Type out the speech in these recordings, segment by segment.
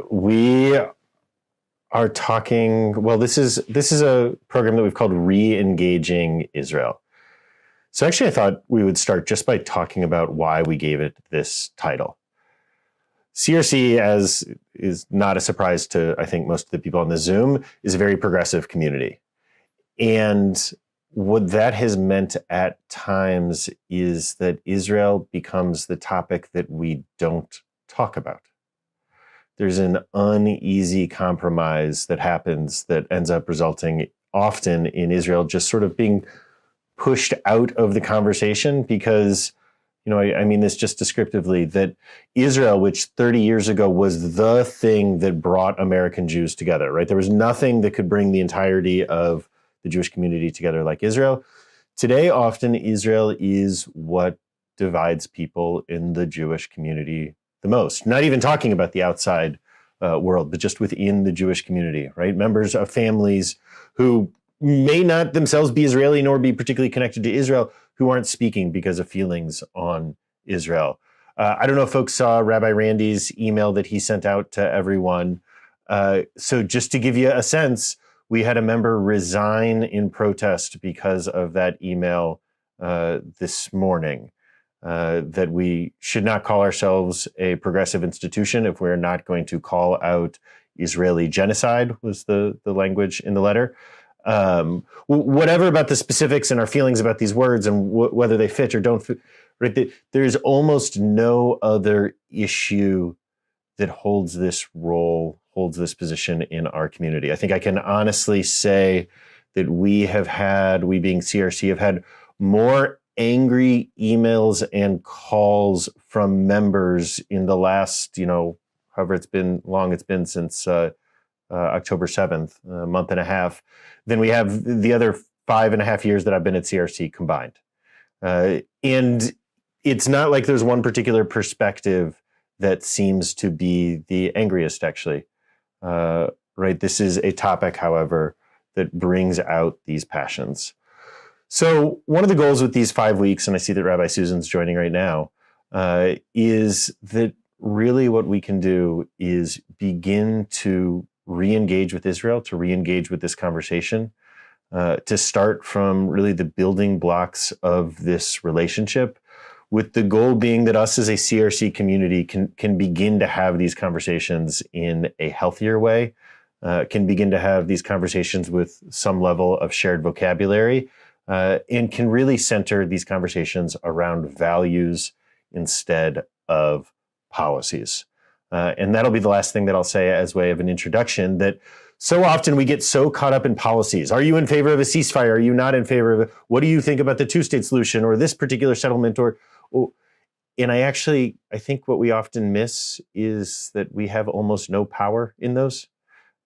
We are talking, well, this is a program that we've called Reengaging Israel. So actually, I thought we would start just by talking about why we gave it this title. CRC, as is not a surprise to, I think, most of the people on the Zoom, is a very progressive community. And what that has meant at times is that Israel becomes the topic that we don't talk about. There's an uneasy compromise that happens that ends up resulting often in Israel just sort of being pushed out of the conversation because, I mean this just descriptively, that Israel, which 30 years ago was the thing that brought American Jews together, right? There was nothing that could bring the entirety of the Jewish community together like Israel. Today, often Israel is what divides people in the Jewish community the most. Not even talking about the outside world, but just within the Jewish community, right? Members of families who may not themselves be Israeli nor be particularly connected to Israel, who aren't speaking because of feelings on Israel. I don't know if folks saw Rabbi Randy's email that he sent out to everyone. So just to give you a sense, we had a member resign in protest because of that email this morning. That we should not call ourselves a progressive institution if we're not going to call out Israeli genocide, was the language in the letter. Whatever about the specifics and our feelings about these words and whether they fit or don't fit, right? There's almost no other issue that holds this position in our community. I think I can honestly say that we being CRC, have had more angry emails and calls from members in the last, however it's been since October 7th, a month and a half, than we have the other 5.5 years that I've been at CRC combined. And it's not like there's one particular perspective that seems to be the angriest, actually. Right? This is a topic, however, that brings out these passions. So one of the goals with these 5 weeks, and I see that Rabbi Susan's joining right now, is that really what we can do is begin to re-engage with Israel, to re-engage with this conversation, to start from really the building blocks of this relationship, with the goal being that us as a CRC community can begin to have these conversations in a healthier way, can begin to have these conversations with some level of shared vocabulary, and can really center these conversations around values instead of policies. And that'll be the last thing that I'll say as way of an introduction, that so often we get so caught up in policies. Are you in favor of a ceasefire? Are you not in favor of it? What do you think about the two-state solution or this particular settlement? And I think what we often miss is that we have almost no power in those.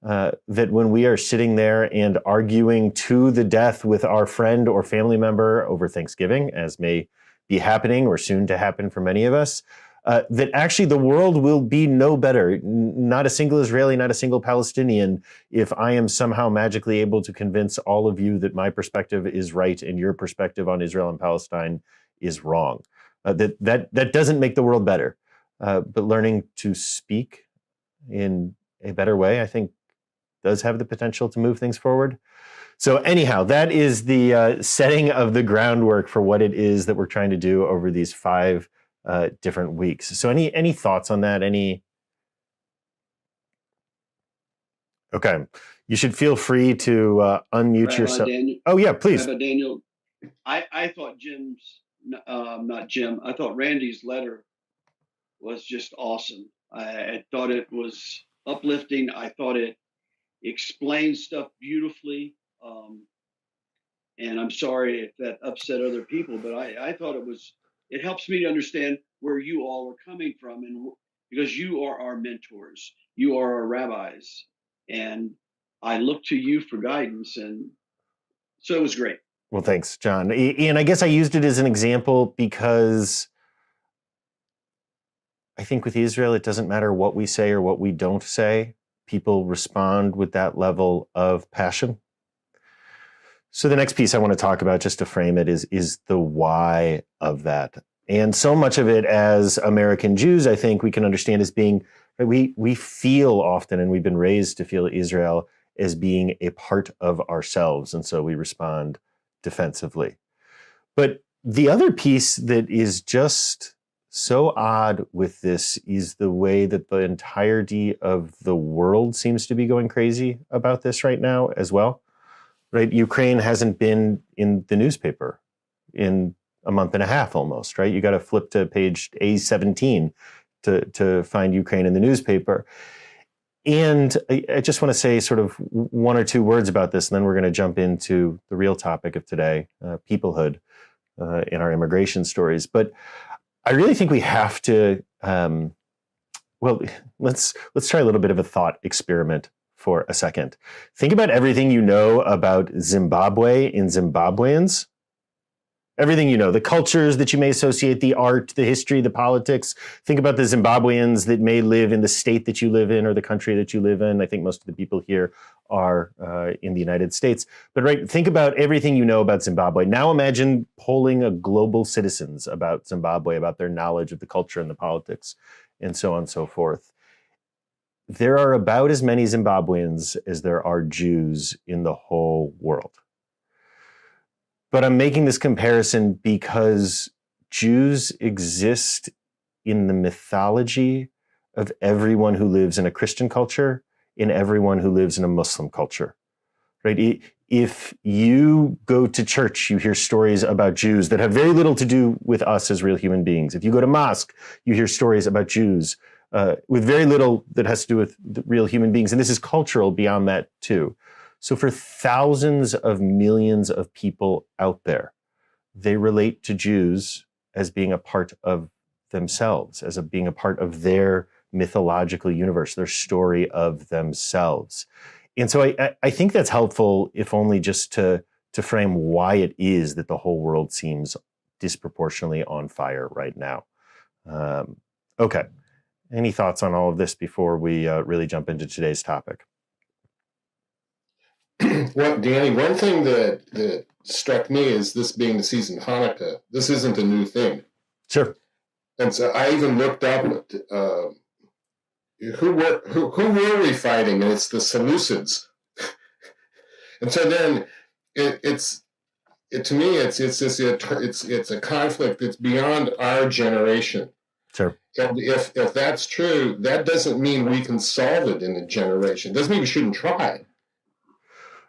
That when we are sitting there and arguing to the death with our friend or family member over Thanksgiving, as may be happening or soon to happen for many of us, that actually the world will be no better, not a single Israeli, not a single Palestinian, if I am somehow magically able to convince all of you that my perspective is right and your perspective on Israel and Palestine is wrong. That doesn't make the world better. But learning to speak in a better way, I think, does have the potential to move things forward. So anyhow, that is the setting of the groundwork for what it is that we're trying to do over these 5 different weeks. So any thoughts on that? Okay. You should feel free to unmute Rabbi yourself. Daniel, oh yeah, please. Rabbi Daniel, I thought I thought Randy's letter was just awesome. I thought it was uplifting. I thought it explained stuff beautifully. And I'm sorry if that upset other people, but I thought it helps me to understand where you all were coming from, and because you are our mentors, you are our rabbis, and I look to you for guidance, and so it was great. Well, thanks, John. And I guess I used it as an example because I think with Israel, it doesn't matter what we say or what we don't say. People respond with that level of passion. So the next piece I want to talk about, just to frame it, is the why of that. And so much of it as American Jews, I think we can understand as being Right? We feel often, and we've been raised to feel Israel as being a part of ourselves, and so we respond defensively. But the other piece that is just so odd with this is the way that the entirety of the world seems to be going crazy about this right now as well. Right? Ukraine hasn't been in the newspaper in a month and a half almost, right? You got to flip to page A17 to find Ukraine in the newspaper. And I just want to say sort of one or two words about this, and then we're going to jump into the real topic of today, peoplehood, in our immigration stories. But I really think we have to, let's try a little bit of a thought experiment for a second. Think about everything you know about Zimbabwe and Zimbabweans. Everything you know, the cultures that you may associate, the art, the history, the politics. Think about the Zimbabweans that may live in the state that you live in or the country that you live in. I think most of the people here are in the United States. But right, think about everything you know about Zimbabwe. Now imagine polling a global citizens about Zimbabwe, about their knowledge of the culture and the politics, and so on and so forth. There are about as many Zimbabweans as there are Jews in the whole world. But I'm making this comparison because Jews exist in the mythology of everyone who lives in a Christian culture, in everyone who lives in a Muslim culture, right? If you go to church, you hear stories about Jews that have very little to do with us as real human beings. If you go to mosque, you hear stories about Jews with very little that has to do with real human beings. And this is cultural beyond that too. So for thousands of millions of people out there, they relate to Jews as being a part of themselves, as being a part of their mythological universe, their story of themselves. And so I think that's helpful, if only just to frame why it is that the whole world seems disproportionately on fire right now. Okay. Any thoughts on all of this before we really jump into today's topic? Well, Danny, one thing that struck me is this being the season of Hanukkah. This isn't a new thing. Sure. And so I even looked up who were we fighting, and it's the Seleucids. And so then it's a conflict that's beyond our generation. Sure. And if that's true, that doesn't mean we can solve it in a generation. It doesn't mean we shouldn't try.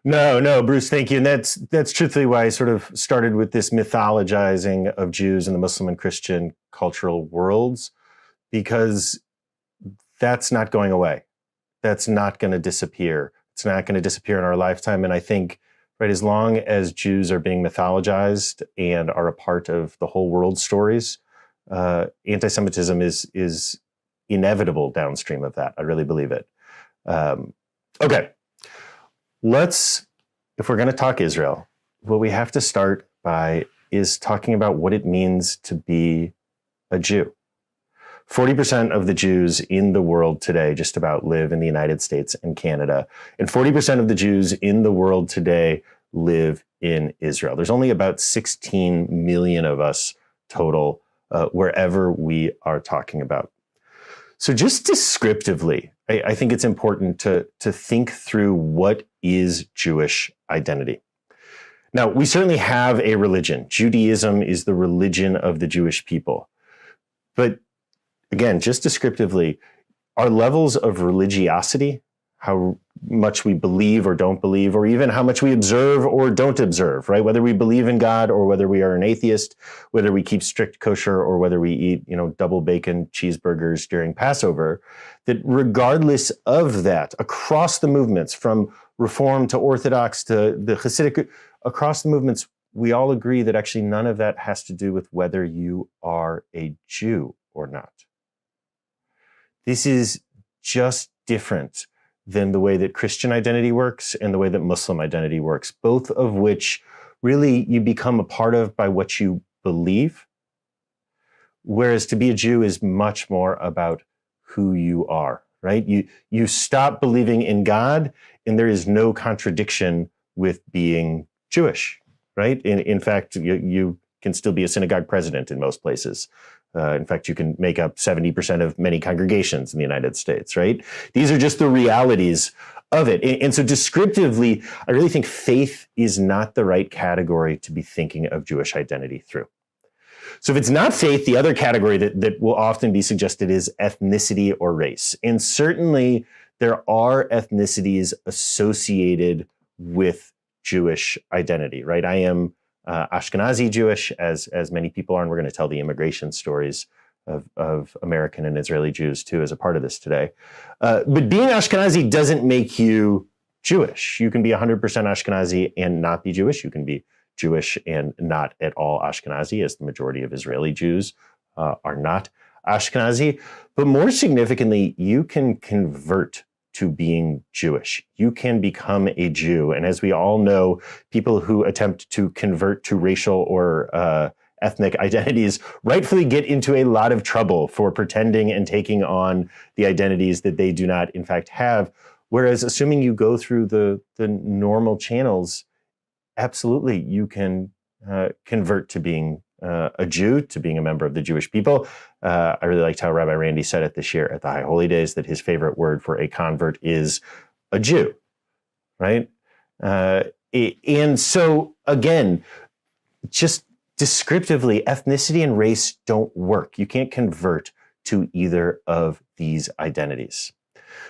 No, Bruce, thank you. And that's truthfully why I sort of started with this mythologizing of Jews in the Muslim and Christian cultural worlds, because that's not going away. That's not going to disappear. It's not going to disappear in our lifetime. And I think, right, as long as Jews are being mythologized and are a part of the whole world's stories, anti-Semitism is inevitable downstream of that. I really believe it. Okay. If we're going to talk Israel, what we have to start by is talking about what it means to be a Jew. 40% of the Jews in the world today just about live in the United States and Canada, and 40% of the Jews in the world today live in Israel. There's only about 16 million of us total, wherever we are talking about. So just descriptively, I think it's important to think through what is Jewish identity. Now, we certainly have a religion. Judaism is the religion of the Jewish people. But again, just descriptively, our levels of religiosity, how much we believe or don't believe, or even how much we observe or don't observe, right? Whether we believe in God or whether we are an atheist, whether we keep strict kosher or whether we eat, double bacon cheeseburgers during Passover, that regardless of that, across the movements, from Reform to Orthodox to the Hasidic, across the movements, we all agree that actually none of that has to do with whether you are a Jew or not. This is just different than the way that Christian identity works and the way that Muslim identity works, both of which really you become a part of by what you believe, whereas to be a Jew is much more about who you are, right? You stop believing in God, and there is no contradiction with being Jewish, right? In fact, you can still be a synagogue president in most places In fact, you can make up 70% of many congregations in the United States, right? These are just the realities of it. And so descriptively, I really think faith is not the right category to be thinking of Jewish identity through. So if it's not faith, the other category that will often be suggested is ethnicity or race. And certainly there are ethnicities associated with Jewish identity, right? I am Ashkenazi Jewish, as many people are, and we're going to tell the immigration stories of American and Israeli Jews too as a part of this today. But being Ashkenazi doesn't make you Jewish. You can be 100% Ashkenazi and not be Jewish. You can be Jewish and not at all Ashkenazi, as the majority of Israeli Jews are not Ashkenazi. But more significantly, you can convert to being Jewish. You can become a Jew. And as we all know, people who attempt to convert to racial or ethnic identities rightfully get into a lot of trouble for pretending and taking on the identities that they do not, in fact, have. Whereas assuming you go through the normal channels, absolutely, you can convert to being a Jew, to being a member of the Jewish people. I really liked how Rabbi Randy said it this year at the High Holy Days, that his favorite word for a convert is a Jew, right? And so, again, just descriptively, ethnicity and race don't work. You can't convert to either of these identities.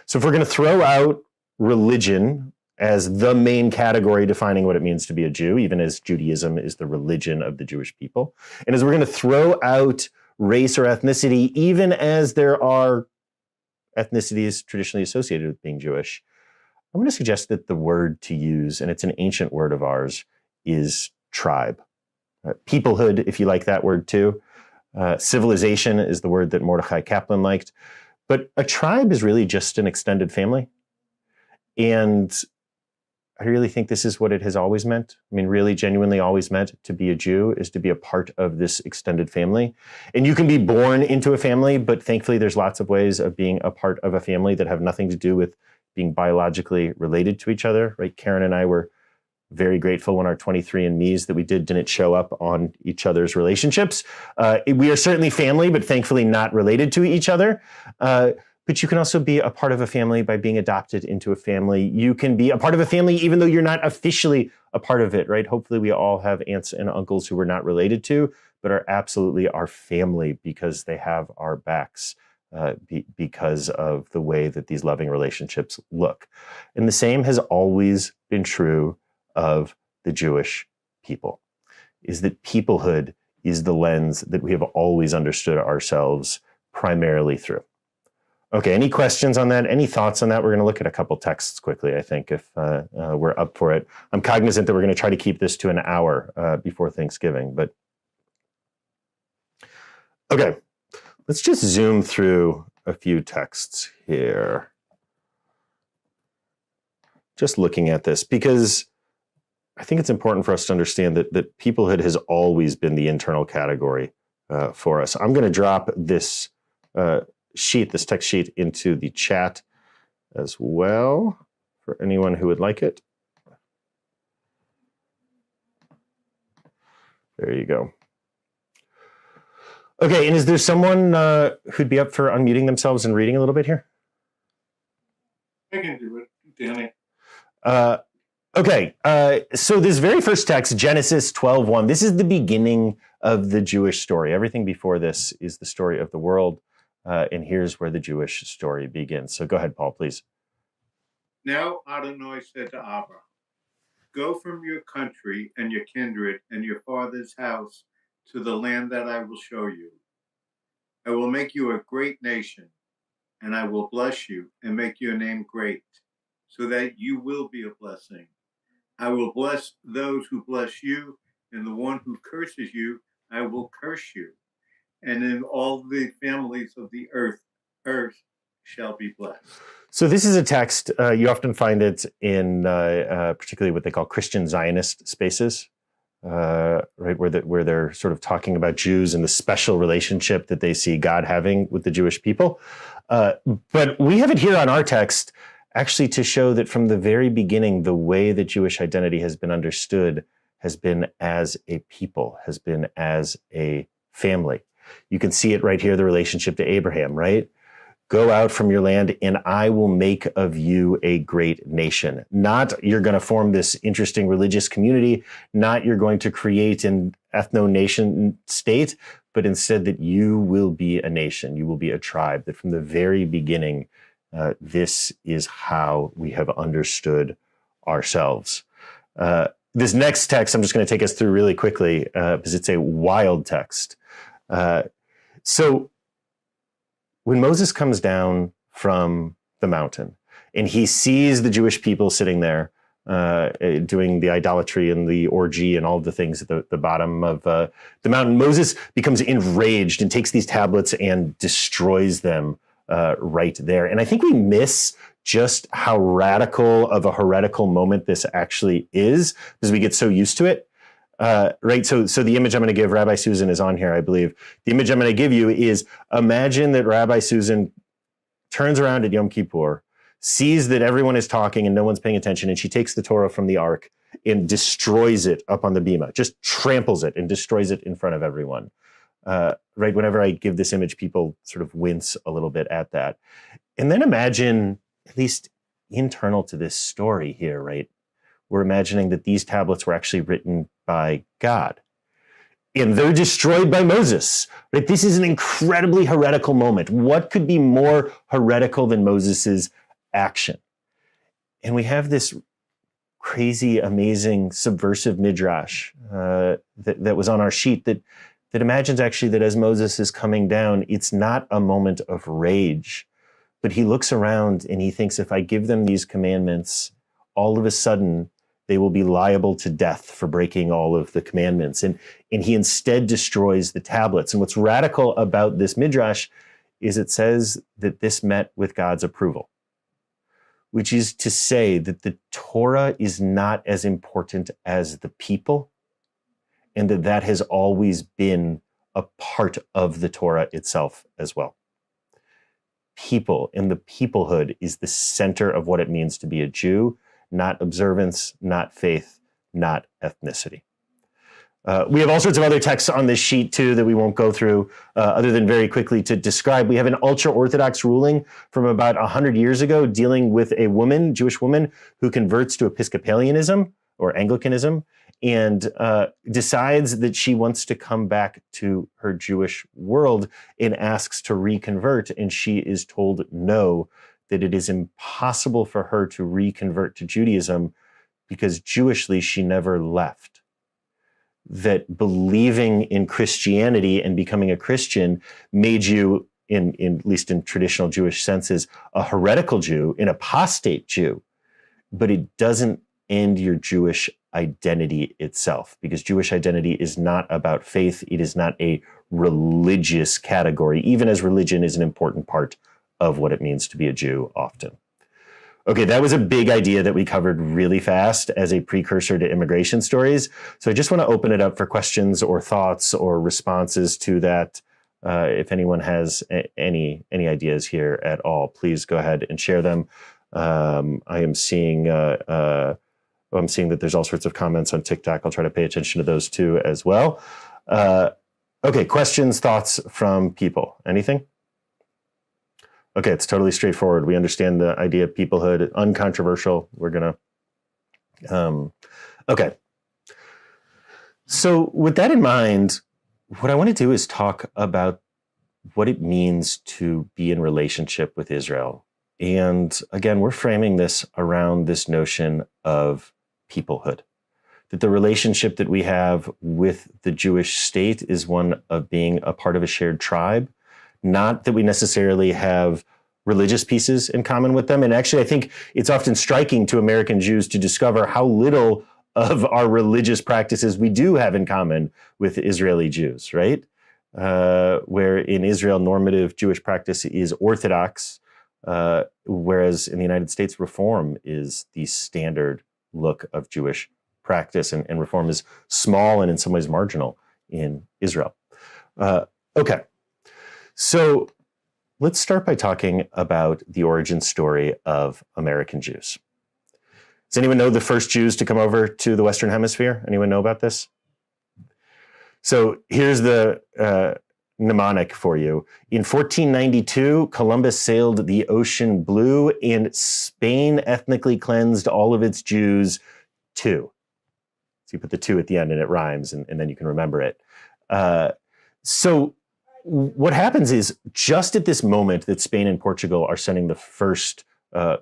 So if we're going to throw out religion as the main category defining what it means to be a Jew, even as Judaism is the religion of the Jewish people, and as we're going to throw out race or ethnicity, even as there are ethnicities traditionally associated with being Jewish, I'm going to suggest that the word to use, and it's an ancient word of ours, is tribe. Peoplehood, if you like that word too. Civilization is the word that Mordechai Kaplan liked. But a tribe is really just an extended family. And I really think this is what it has always meant. I mean, really genuinely always meant to be a Jew is to be a part of this extended family. And you can be born into a family, but thankfully there's lots of ways of being a part of a family that have nothing to do with being biologically related to each other, right? Karen and I were very grateful when our 23andMe's that we didn't show up on each other's relationships. We are certainly family, but thankfully not related to each other. But you can also be a part of a family by being adopted into a family. You can be a part of a family even though you're not officially a part of it, right? Hopefully we all have aunts and uncles who we're not related to, but are absolutely our family because they have our backs. Because of the way that these loving relationships look. And the same has always been true of the Jewish people, is that peoplehood is the lens that we have always understood ourselves primarily through. Okay, any questions on that? Any thoughts on that? We're going to look at a couple texts quickly, I think, if we're up for it. I'm cognizant that we're going to try to keep this to an hour before Thanksgiving, but okay. Let's just zoom through a few texts here. Just looking at this, because I think it's important for us to understand that peoplehood has always been the internal category for us. I'm going to drop this this text sheet into the chat as well for anyone who would like it. There you go. Okay, and is there someone who'd be up for unmuting themselves and reading a little bit here? I can do it, Danny. Okay, so this very first text, Genesis 12:1, this is the beginning of the Jewish story. Everything before this is the story of the world, and here's where the Jewish story begins. So go ahead, Paul, please. Now Adonai said to Abram, go from your country and your kindred and your father's house to the land that I will show you. I will make you a great nation, and I will bless you and make your name great, so that you will be a blessing. I will bless those who bless you, and the one who curses you, I will curse you. And in all the families of the earth shall be blessed. So this is a text, you often find it in particularly what they call Christian Zionist spaces. Right, where they're sort of talking about Jews and the special relationship that they see God having with the Jewish people. But we have it here on our text actually to show that from the very beginning, the way that Jewish identity has been understood has been as a people, has been as a family. You can see it right here, the relationship to Abraham, right? Go out from your land and I will make of you a great nation. Not you're going to form this interesting religious community, not you're going to create an ethno-nation state, but instead that you will be a nation, you will be a tribe, that from the very beginning, this is how we have understood ourselves. This next text, I'm just going to take us through really quickly because it's a wild text. So when Moses comes down from the mountain and he sees the Jewish people sitting there doing the idolatry and the orgy and all of the things at the bottom of the mountain, Moses becomes enraged and takes these tablets and destroys them right there. And I think we miss just how radical of a heretical moment this actually is because we get so used to it. Right. So the image I'm going to give, Rabbi Susan is on here, I believe. The image I'm going to give you is imagine that Rabbi Susan turns around at Yom Kippur, sees that everyone is talking and no one's paying attention, and she takes the Torah from the ark and destroys it up on the bima, just tramples it and destroys it in front of everyone. Right. Whenever I give this image, people sort of wince a little bit at that. And then imagine, at least internal to this story here, right? We're imagining that these tablets were actually written by God. And they're destroyed by Moses. Right? This is an incredibly heretical moment. What could be more heretical than Moses's action? And we have this crazy, amazing, subversive midrash that was on our sheet that imagines actually that as Moses is coming down, it's not a moment of rage, but he looks around and he thinks, if I give them these commandments, all of a sudden, they will be liable to death for breaking all of the commandments. And he instead destroys the tablets. And what's radical about this midrash is it says that this met with God's approval, which is to say that the Torah is not as important as the people, and that has always been a part of the Torah itself as well. People and the peoplehood is the center of what it means to be a Jew, not observance, not faith, not ethnicity. We have all sorts of other texts on this sheet too that we won't go through other than very quickly to describe. We have an ultra-Orthodox ruling from about 100 years ago dealing with a woman, Jewish woman, who converts to Episcopalianism or Anglicanism and decides that she wants to come back to her Jewish world and asks to reconvert, and she is told no, that it is impossible for her to reconvert to Judaism because Jewishly she never left. That believing in Christianity and becoming a Christian made you, in at least in traditional Jewish senses, a heretical Jew, an apostate Jew, but it doesn't end your Jewish identity itself, because Jewish identity is not about faith. It is not a religious category, even as religion is an important part of what it means to be a Jew often. Okay, that was a big idea that we covered really fast as a precursor to immigration stories. So I just want to open it up for questions or thoughts or responses to that. If anyone has any ideas here at all, please go ahead and share them. I'm seeing that there's all sorts of comments on TikTok. I'll try to pay attention to those too as well. Okay, questions, thoughts from people. Anything? Okay, it's totally straightforward. We understand the idea of peoplehood, uncontroversial. We're gonna, okay. So with that in mind, what I want to do is talk about what it means to be in relationship with Israel. And again, we're framing this around this notion of peoplehood, that the relationship that we have with the Jewish state is one of being a part of a shared tribe. Not that we necessarily have religious pieces in common with them. And actually, I think it's often striking to American Jews to discover how little of our religious practices we do have in common with Israeli Jews, right? Where in Israel, normative Jewish practice is orthodox, whereas in the United States, reform is the standard look of Jewish practice, and reform is small and in some ways marginal in Israel. Okay. So let's start by talking about the origin story of American Jews. Does anyone know the first Jews to come over to the Western Hemisphere? Anyone know about this? So here's the mnemonic for you. In 1492, Columbus sailed the ocean blue, and Spain ethnically cleansed all of its Jews too. So you put the two at the end and it rhymes, and then you can remember it. So what happens is, just at this moment that Spain and Portugal are sending the first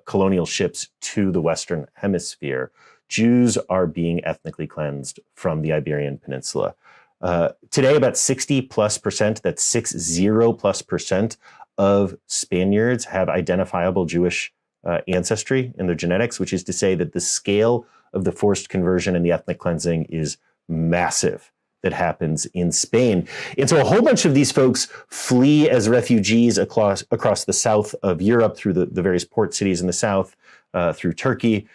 colonial ships to the Western Hemisphere, Jews are being ethnically cleansed from the Iberian Peninsula. Today, about 60+%, that's 60+% of Spaniards have identifiable Jewish ancestry in their genetics, which is to say that the scale of the forced conversion and the ethnic cleansing is massive that happens in Spain. And so a whole bunch of these folks flee as refugees across the south of Europe, through the various port cities in the south, through Turkey,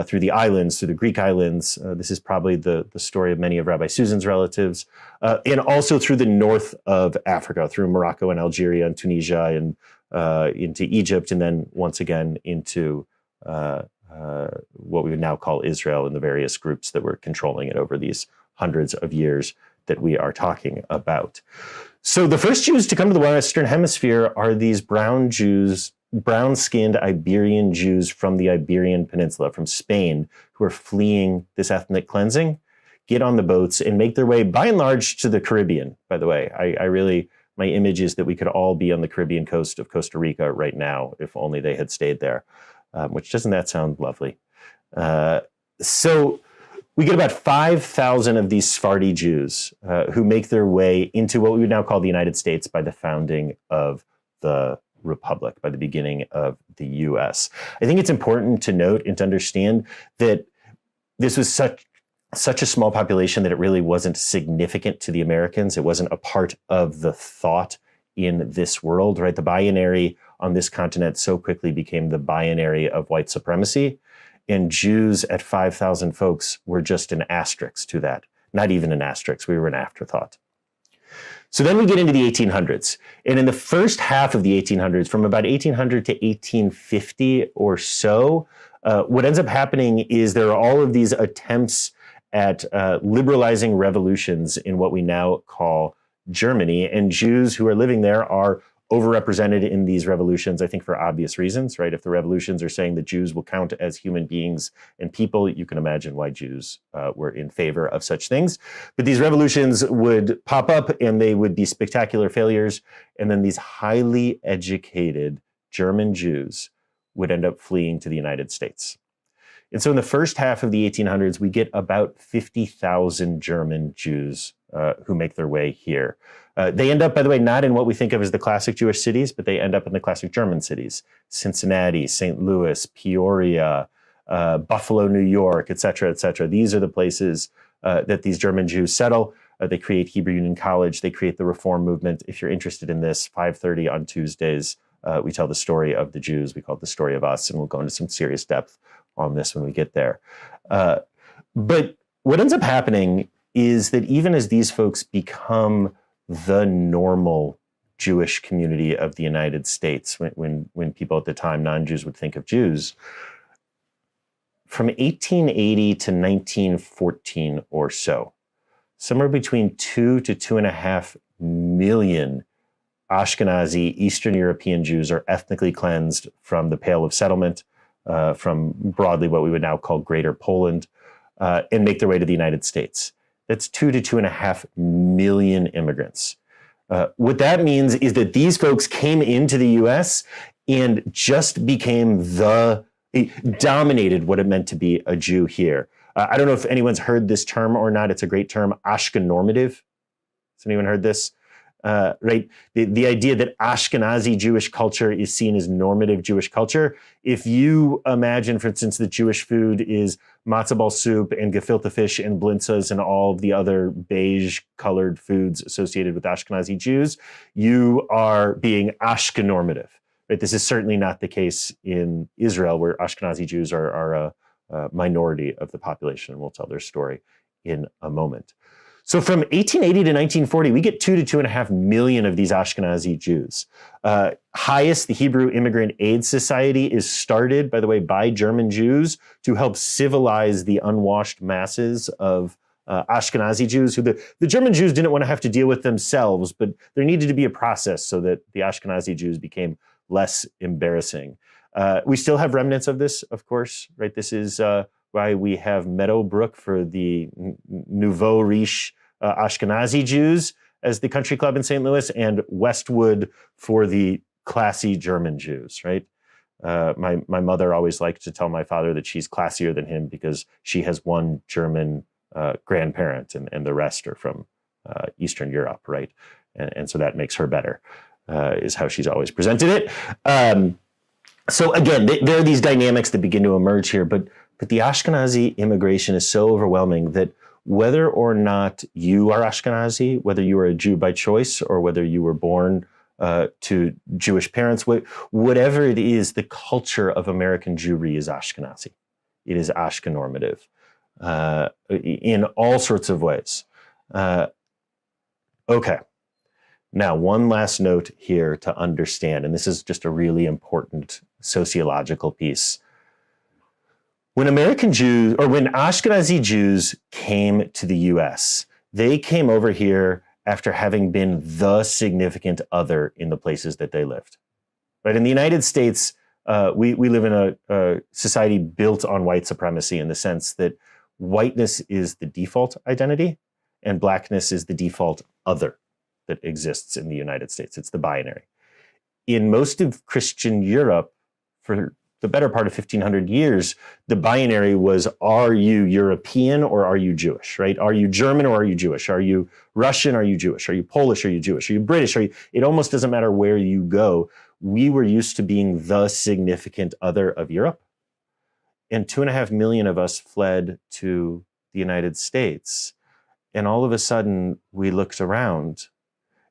through the islands, through the Greek islands. This is probably the story of many of Rabbi Susan's relatives, and also through the north of Africa, through Morocco and Algeria and Tunisia, and into Egypt, and then once again into what we would now call Israel, and the various groups that were controlling it over these hundreds of years that we are talking about. So the first Jews to come to the Western Hemisphere are these brown Jews, brown-skinned Iberian Jews from the Iberian Peninsula, from Spain, who are fleeing this ethnic cleansing, get on the boats and make their way, by and large, to the Caribbean. By the way, I really, my image is that we could all be on the Caribbean coast of Costa Rica right now, if only they had stayed there, which doesn't that sound lovely? So we get about 5,000 of these Sephardi Jews who make their way into what we would now call the United States by the founding of the Republic, by the beginning of the U.S. I think it's important to note and to understand that this was such a small population that it really wasn't significant to the Americans. It wasn't a part of the thought in this world, right? The binary on this continent so quickly became the binary of white supremacy, and Jews at 5,000 folks were just an asterisk to that. Not even an asterisk, we were an afterthought. So then we get into the 1800s. And in the first half of the 1800s, from about 1800 to 1850 or so, what ends up happening is there are all of these attempts at liberalizing revolutions in what we now call Germany. And Jews who are living there are overrepresented in these revolutions, I think for obvious reasons, right? If the revolutions are saying that Jews will count as human beings and people, you can imagine why Jews were in favor of such things. But these revolutions would pop up and they would be spectacular failures. And then these highly educated German Jews would end up fleeing to the United States. And so in the first half of the 1800s, we get about 50,000 German Jews who make their way here. They end up, by the way, not in what we think of as the classic Jewish cities, but they end up in the classic German cities: Cincinnati, St. Louis, Peoria, Buffalo, New York, et cetera, et cetera. These are the places that these German Jews settle. They create Hebrew Union College. They create the Reform movement. If you're interested in this, 5:30 on Tuesdays, we tell the story of the Jews. We call it the story of us, and we'll go into some serious depth on this when we get there. But what ends up happening is that even as these folks become the normal Jewish community of the United States, when people at the time, non-Jews, would think of Jews, from 1880 to 1914 or so, somewhere between 2 to 2.5 million Ashkenazi Eastern European Jews are ethnically cleansed from the Pale of Settlement, from broadly what we would now call Greater Poland, and make their way to the United States. That's 2 to 2.5 million immigrants. What that means is that these folks came into the U.S. and just dominated what it meant to be a Jew here. I don't know if anyone's heard this term or not. It's a great term, Ashkenormative. Has anyone heard this? Right? The idea that Ashkenazi Jewish culture is seen as normative Jewish culture. If you imagine, for instance, that Jewish food is matzo ball soup and gefilte fish and blintzas and all of the other beige-colored foods associated with Ashkenazi Jews, you are being Ashkenormative. Right? This is certainly not the case in Israel, where Ashkenazi Jews are a minority of the population, and we'll tell their story in a moment. So from 1880 to 1940, we get 2 to 2.5 million of these Ashkenazi Jews. Highest, the Hebrew Immigrant Aid Society, is started, by the way, by German Jews to help civilize the unwashed masses of Ashkenazi Jews, who the German Jews didn't want to have to deal with themselves, but there needed to be a process so that the Ashkenazi Jews became less embarrassing. We still have remnants of this, of course, right? This is why we have Meadowbrook for the Nouveau Riche Ashkenazi Jews as the country club in St. Louis, and Westwood for the classy German Jews, right? My mother always liked to tell my father that she's classier than him because she has one German grandparent and the rest are from Eastern Europe, right? And so that makes her better, is how she's always presented it. So again, there are these dynamics that begin to emerge here, but the Ashkenazi immigration is so overwhelming that whether or not you are Ashkenazi, whether you are a Jew by choice or whether you were born to Jewish parents, whatever it is, the culture of American Jewry is Ashkenazi. It is Ashkenormative in all sorts of ways. Okay. Now, one last note here to understand, and this is just a really important sociological piece. When American Jews, or when Ashkenazi Jews came to the US, they came over here after having been the significant other in the places that they lived. Right? In the United States, we live in a society built on white supremacy in the sense that whiteness is the default identity and blackness is the default other that exists in the United States. It's the binary. In most of Christian Europe, for the better part of 1500 years, the binary was, are you European or are you Jewish, right? Are you German or are you Jewish? Are you Russian? Are you Jewish? Are you Polish? Are you Jewish? Are you British? It almost doesn't matter where you go. We were used to being the significant other of Europe. And 2.5 million of us fled to the United States. And all of a sudden, we looked around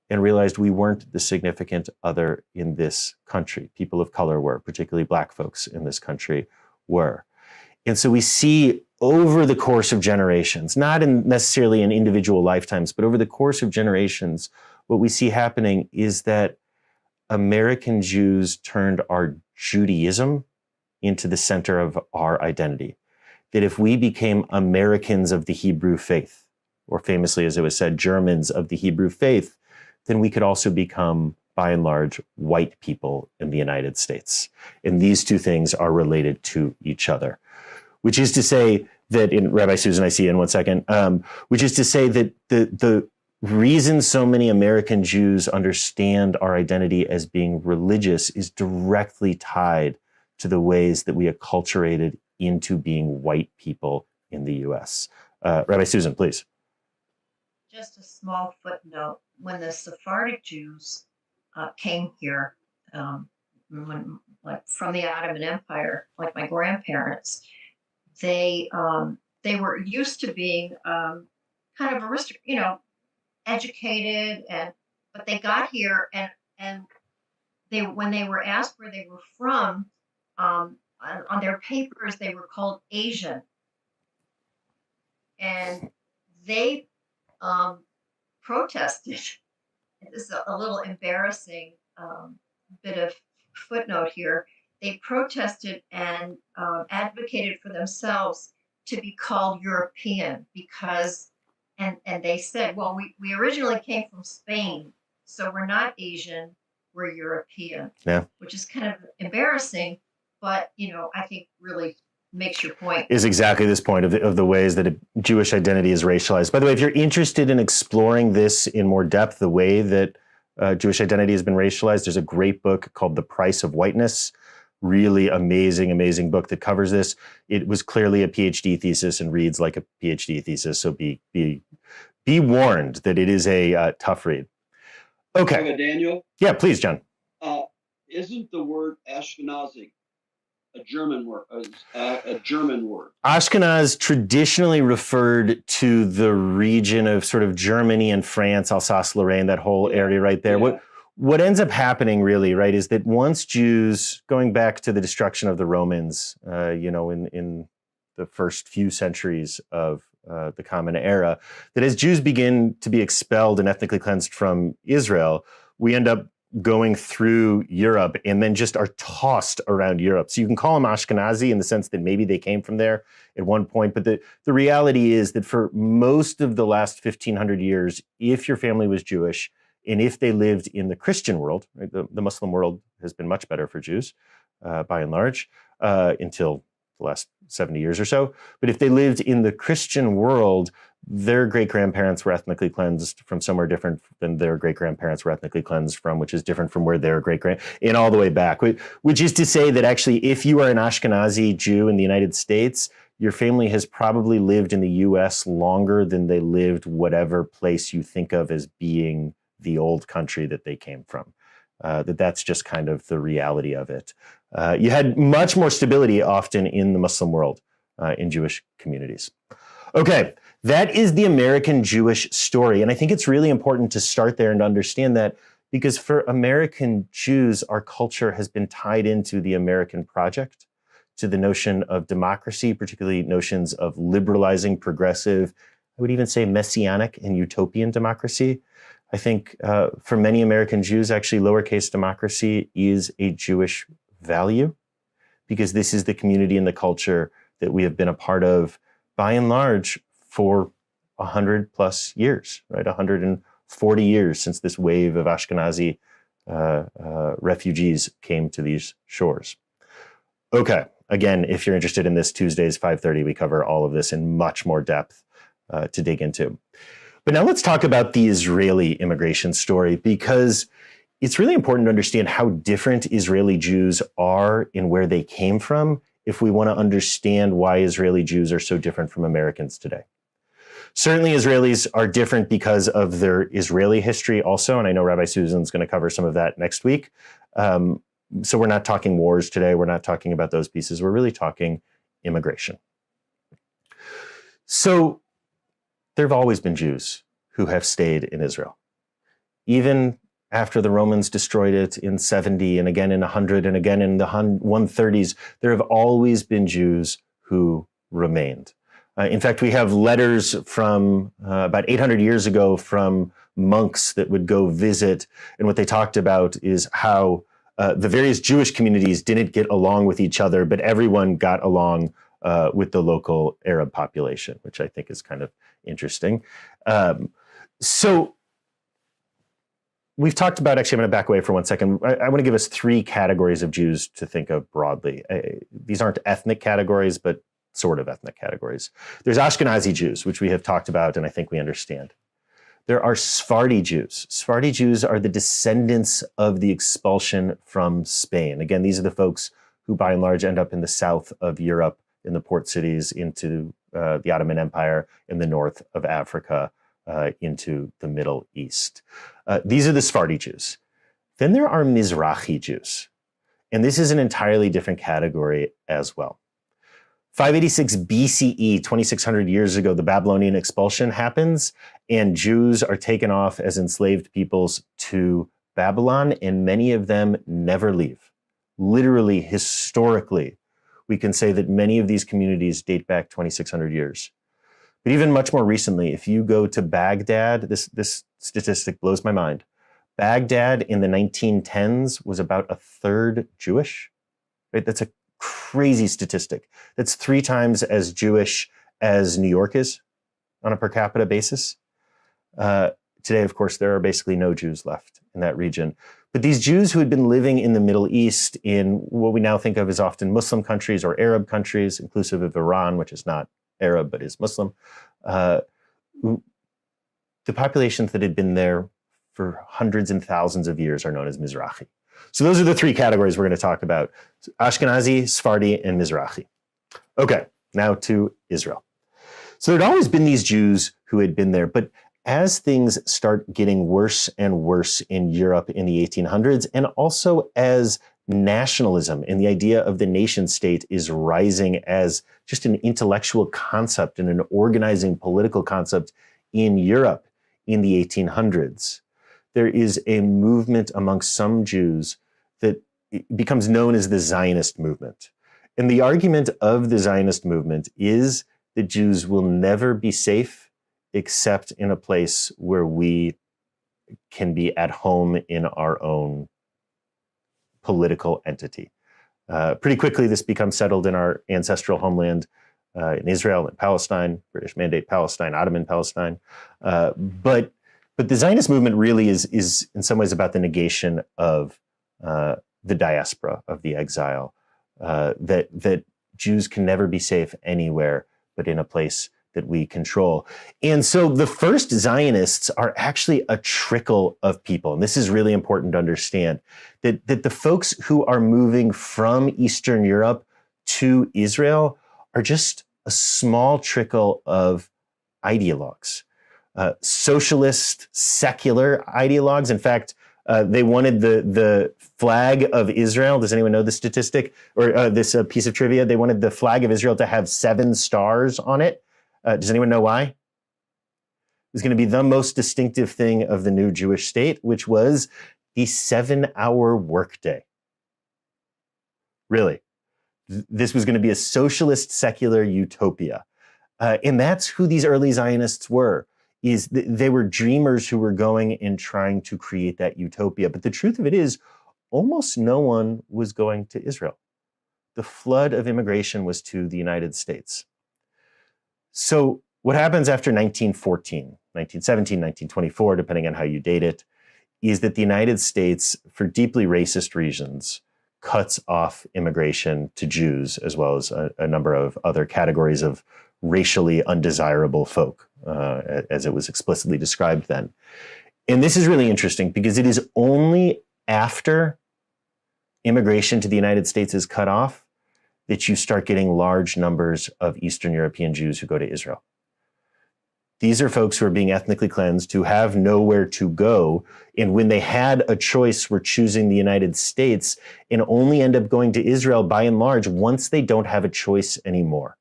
and realized we weren't the significant other in this country. People of color were, particularly Black folks in this country were. And so we see over the course of generations, not necessarily in individual lifetimes, but over the course of generations, what we see happening is that American Jews turned our Judaism into the center of our identity. That if we became Americans of the Hebrew faith, or famously, as it was said, Germans of the Hebrew faith, then we could also become, by and large, white people in the United States. And these two things are related to each other, which is to say that, in Rabbi Susan, I see you in 1 second, which is to say that the reason so many American Jews understand our identity as being religious is directly tied to the ways that we acculturated into being white people in the U.S. Rabbi Susan, please. Just a small footnote. When the Sephardic Jews came here, from the Ottoman Empire, like my grandparents, they were used to being kind of educated, but they got here and when they were asked where they were from, on their papers they were called Asian, and they protested. This is a little embarrassing bit of footnote here. They protested and advocated for themselves to be called European because, and they said, well, we originally came from Spain, so we're not Asian, we're European. Yeah. Which is kind of embarrassing, but I think really makes your point. Is exactly this point of the ways that Jewish identity is racialized. By the way, if you're interested in exploring this in more depth, the way that Jewish identity has been racialized, there's a great book called The Price of Whiteness. Really amazing book that covers this. It was clearly a PhD thesis and reads like a PhD thesis. So be warned that it is a tough read. Okay. Daniel? Yeah, please, John. Isn't the word Ashkenazi a German word? Ashkenaz traditionally referred to the region of sort of Germany and France, Alsace-Lorraine, that whole area right there. Yeah. What ends up happening really, right, is that once Jews, going back to the destruction of the Romans, in the first few centuries of the Common Era, that as Jews begin to be expelled and ethnically cleansed from Israel, we end up going through Europe and then just are tossed around Europe. So you can call them Ashkenazi in the sense that maybe they came from there at one point. But the reality is that for most of the last 1,500 years, if your family was Jewish and if they lived in the Christian world, right, the Muslim world has been much better for Jews by and large until the last 70 years or so. But if they lived in the Christian world, their great-grandparents were ethnically cleansed from somewhere different than their great-grandparents were ethnically cleansed from, which is different from where their and all the way back. Which is to say that actually, if you are an Ashkenazi Jew in the United States, your family has probably lived in the U.S. longer than they lived whatever place you think of as being the old country that they came from. That's just kind of the reality of it. You had much more stability often in the Muslim world, in Jewish communities. Okay, that is the American Jewish story. And I think it's really important to start there and understand that, because for American Jews, our culture has been tied into the American project, to the notion of democracy, particularly notions of liberalizing, progressive, I would even say messianic and utopian democracy. I think for many American Jews, actually, lowercase democracy is a Jewish value, because this is the community and the culture that we have been a part of by and large for 100 plus years, right? 140 years since this wave of Ashkenazi refugees came to these shores. Okay, again, if you're interested in this, Tuesdays, 5:30, we cover all of this in much more depth to dig into. But now let's talk about the Israeli immigration story, because it's really important to understand how different Israeli Jews are in where they came from if we want to understand why Israeli Jews are so different from Americans today. Certainly, Israelis are different because of their Israeli history also, and I know Rabbi Susan's going to cover some of that next week. So we're not talking wars today. We're not talking about those pieces. We're really talking immigration. So there have always been Jews who have stayed in Israel. Even after the Romans destroyed it in 70 and again in 100 and again in the 130s, there have always been Jews who remained. In fact, we have letters from about 800 years ago from monks that would go visit. And what they talked about is how the various Jewish communities didn't get along with each other, but everyone got along with the local Arab population, which I think is kind of interesting. So we've talked about, actually, I'm going to back away for 1 second. I want to give us three categories of Jews to think of broadly. These aren't ethnic categories, but sort of ethnic categories. There's Ashkenazi Jews, which we have talked about, and I think we understand. There are Sephardi Jews. Sephardi Jews are the descendants of the expulsion from Spain. Again, these are the folks who, by and large, end up in the south of Europe, in the port cities, into the Ottoman Empire, in the north of Africa, into the Middle East. These are the Sephardi Jews. Then there are Mizrahi Jews. And this is an entirely different category as well. 586 BCE, 2,600 years ago, the Babylonian expulsion happens, and Jews are taken off as enslaved peoples to Babylon, and many of them never leave. Literally, historically, we can say that many of these communities date back 2,600 years. But even much more recently, if you go to Baghdad, this statistic blows my mind. Baghdad in the 1910s was about a third Jewish, right? That's a crazy statistic. That's 3 times as Jewish as New York is on a per capita basis. Today, of course, there are basically no Jews left in that region. But these Jews who had been living in the Middle East in what we now think of as often Muslim countries or Arab countries, inclusive of Iran, which is not Arab but is Muslim, the populations that had been there for hundreds and thousands of years are known as Mizrahi. So those are the 3 categories we're going to talk about: Ashkenazi, Sephardi, and Mizrahi. Okay, now to Israel. So there'd always been these Jews who had been there, but as things start getting worse and worse in Europe in the 1800s, and also as nationalism and the idea of the nation state is rising as just an intellectual concept and an organizing political concept in Europe in the 1800s, there is a movement amongst some Jews that becomes known as the Zionist movement. And the argument of the Zionist movement is that Jews will never be safe except in a place where we can be at home in our own political entity. Pretty quickly, this becomes settled in our ancestral homeland in Israel and Palestine, British Mandate Palestine, Ottoman Palestine. But the Zionist movement really is in some ways about the negation of the diaspora, of the exile, that Jews can never be safe anywhere but in a place that we control. And so the first Zionists are actually a trickle of people. And this is really important to understand, that the folks who are moving from Eastern Europe to Israel are just a small trickle of ideologues, socialist, secular ideologues. In fact, they wanted the flag of Israel. Does anyone know the statistic or this piece of trivia? They wanted the flag of Israel to have 7 stars on it. Does anyone know why? It was going to be the most distinctive thing of the new Jewish state, which was the 7-hour workday. Really. This was going to be a socialist, secular utopia. And that's who these early Zionists were. They were dreamers who were going and trying to create that utopia. But the truth of it is, almost no one was going to Israel. The flood of immigration was to the United States. So what happens after 1914, 1917, 1924, depending on how you date it, is that the United States, for deeply racist reasons, cuts off immigration to Jews, as well as a number of other categories of racially undesirable folk, as it was explicitly described then. And this is really interesting because it is only after immigration to the United States is cut off that you start getting large numbers of Eastern European Jews who go to Israel. These are folks who are being ethnically cleansed, who have nowhere to go. And when they had a choice, were choosing the United States and only end up going to Israel by and large once they don't have a choice anymore.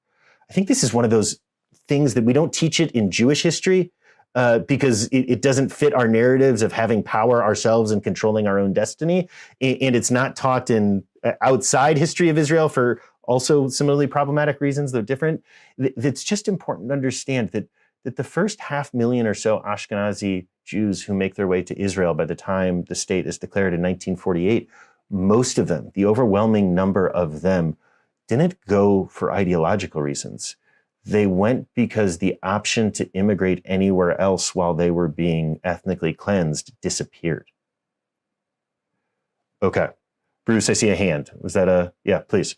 I think this is one of those things that we don't teach it in Jewish history because it doesn't fit our narratives of having power ourselves and controlling our own destiny. And it's not taught in outside history of Israel for also similarly problematic reasons, though different. It's just important to understand that the first 500,000 or so Ashkenazi Jews who make their way to Israel by the time the state is declared in 1948, most of them, the overwhelming number of them, didn't go for ideological reasons. They went because the option to immigrate anywhere else while they were being ethnically cleansed disappeared. Okay. Bruce, I see a hand. Was that yeah, please.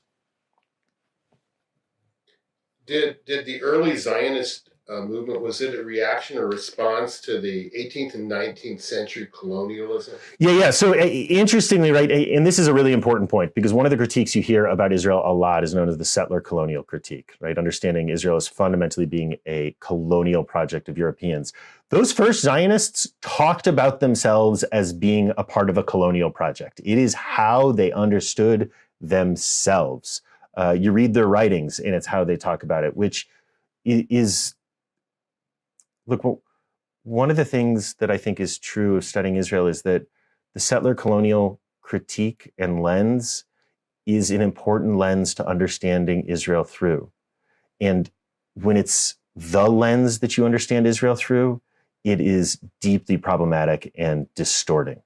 Did the early Zionist movement, was it a reaction or response to the 18th and 19th century colonialism? Yeah. So interestingly, right, and this is a really important point because one of the critiques you hear about Israel a lot is known as the settler colonial critique, right? Understanding Israel as fundamentally being a colonial project of Europeans. Those first Zionists talked about themselves as being a part of a colonial project. It is how they understood themselves. You read their writings and it's how they talk about it, which is, look, one of the things that I think is true of studying Israel is that the settler colonial critique and lens is an important lens to understanding Israel through. And when it's the lens that you understand Israel through, it is deeply problematic and distorting.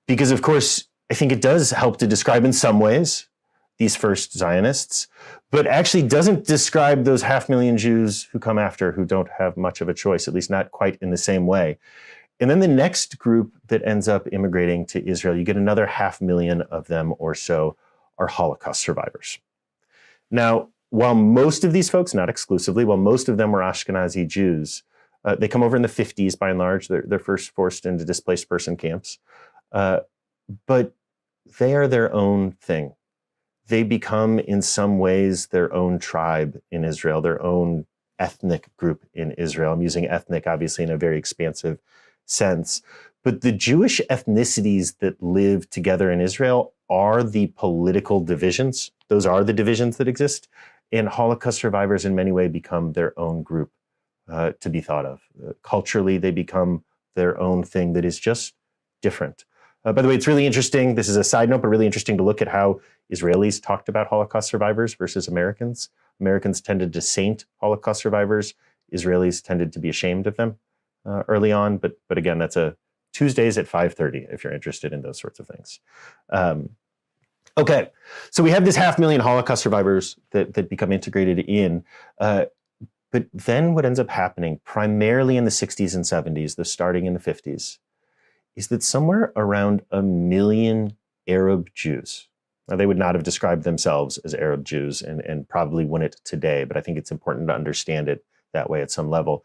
Because, of course, I think it does help to describe in some ways these first Zionists, but actually doesn't describe those 500,000 Jews who come after who don't have much of a choice, at least not quite in the same way. And then the next group that ends up immigrating to Israel, you get another 500,000 of them or so are Holocaust survivors. Now, while most of these folks, not exclusively, while most of them were Ashkenazi Jews, they come over in the 50s by and large. They're first forced into displaced person camps. But they are their own thing. They become, in some ways, their own tribe in Israel, their own ethnic group in Israel. I'm using ethnic, obviously, in a very expansive sense. But the Jewish ethnicities that live together in Israel are the political divisions. Those are the divisions that exist. And Holocaust survivors, in many ways, become their own group to be thought of. Culturally, they become their own thing that is just different. By the way, it's really interesting. This is a side note, but really interesting to look at how Israelis talked about Holocaust survivors versus Americans. Americans tended to saint Holocaust survivors. Israelis tended to be ashamed of them early on. But again, that's a Tuesdays at 5:30 if you're interested in those sorts of things. Okay, so we have this 500,000 Holocaust survivors that become integrated in. But then what ends up happening, primarily in the 60s and 70s, though starting in the 50s, is that somewhere around 1 million Arab Jews, now they would not have described themselves as Arab Jews and probably wouldn't today, but I think it's important to understand it that way at some level.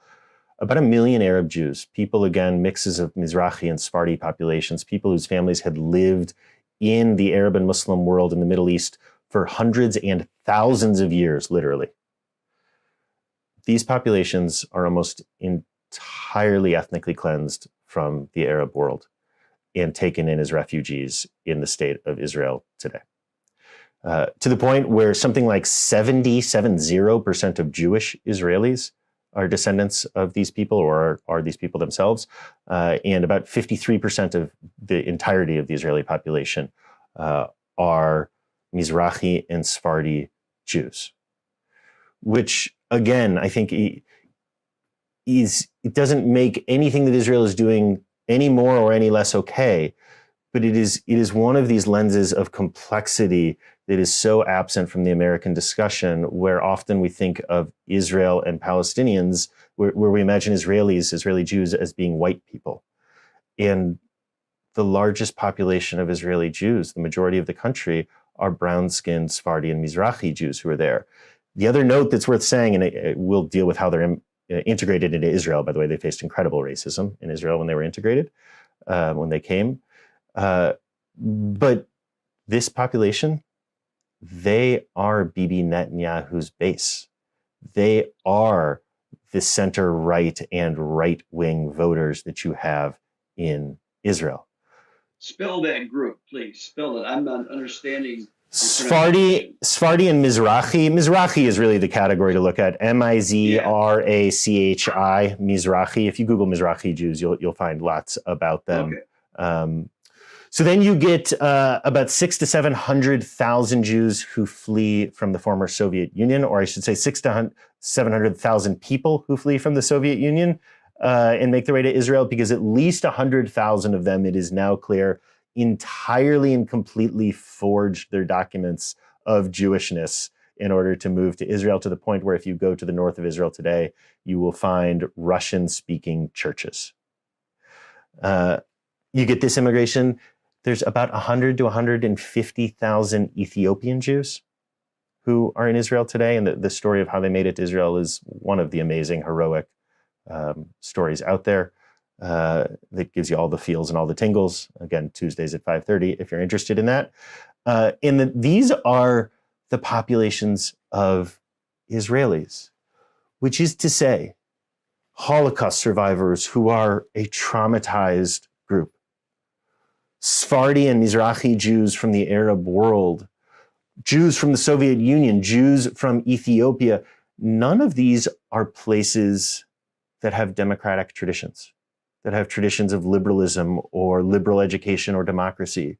About 1 million Arab Jews, people, again, mixes of Mizrahi and Sephardi populations, people whose families had lived in the Arab and Muslim world in the Middle East for hundreds and thousands of years, literally. These populations are almost entirely ethnically cleansed from the Arab world and taken in as refugees in the state of Israel today. To the point where something like 70% of Jewish Israelis are descendants of these people or are these people themselves. And about 53% of the entirety of the Israeli population are Mizrahi and Sephardi Jews, which, again, I think it doesn't make anything that Israel is doing any more or any less okay, but it is one of these lenses of complexity that is so absent from the American discussion, where often we think of Israel and Palestinians, where we imagine Israeli Jews as being white people. And the largest population of Israeli Jews, the majority of the country, are brown-skinned Sephardi and Mizrahi Jews who are there. The other note that's worth saying, and we'll deal with how they're integrated into Israel. By the way, they faced incredible racism in Israel when they were integrated, when they came. But this population, they are Bibi Netanyahu's base. They are the center-right and right-wing voters that you have in Israel. Spell that group, please. Spell it. I'm not understanding. Sephardi and Mizrahi. Mizrahi is really the category to look at. Mizrachi, Mizrahi. If you Google Mizrahi Jews, you'll find lots about them. Okay. So then you get about 600,000 to 700,000 Jews who flee from the former Soviet Union, or I should say 600,000 to 700,000 people who flee from the Soviet Union and make their way to Israel, because at least 100,000 of them, it is now clear, entirely and completely forged their documents of Jewishness in order to move to Israel, to the point where if you go to the north of Israel today, you will find Russian-speaking churches. You get this immigration. There's about 100 to 150,000 Ethiopian Jews who are in Israel today. And the story of how they made it to Israel is one of the amazing, heroic stories out there. That gives you all the feels and all the tingles. Again, Tuesdays at 5:30, if you're interested in that. These are the populations of Israelis, which is to say, Holocaust survivors who are a traumatized group. Sephardi and Mizrahi Jews from the Arab world, Jews from the Soviet Union, Jews from Ethiopia. None of these are places that have democratic traditions, that have traditions of liberalism or liberal education or democracy,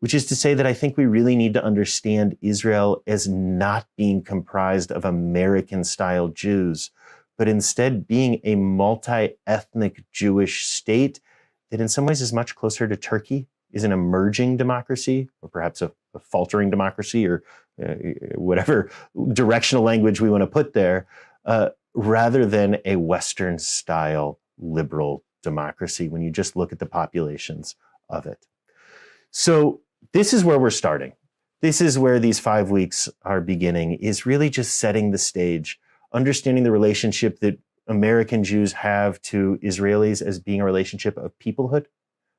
which is to say that I think we really need to understand Israel as not being comprised of American-style Jews, but instead being a multi-ethnic Jewish state that in some ways is much closer to Turkey, is an emerging democracy, or perhaps a faltering democracy, or whatever directional language we want to put there, rather than a Western-style liberal democracy when you just look at the populations of it. So this is where we're starting. This is where these 5 weeks are beginning, is really just setting the stage, understanding the relationship that American Jews have to Israelis as being a relationship of peoplehood,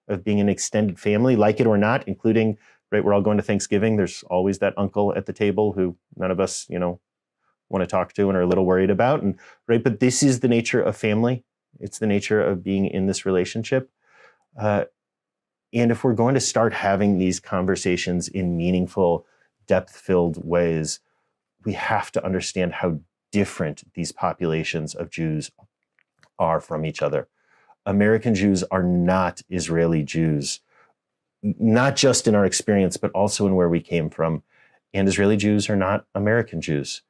of being an extended family, like it or not, including, right, we're all going to Thanksgiving. There's always that uncle at the table who none of us, want to talk to and are a little worried about. And right, but this is the nature of family. It's the nature of being in this relationship. And if we're going to start having these conversations in meaningful, depth-filled ways, we have to understand how different these populations of Jews are from each other. American Jews are not Israeli Jews, not just in our experience, but also in where we came from. And Israeli Jews are not American Jews.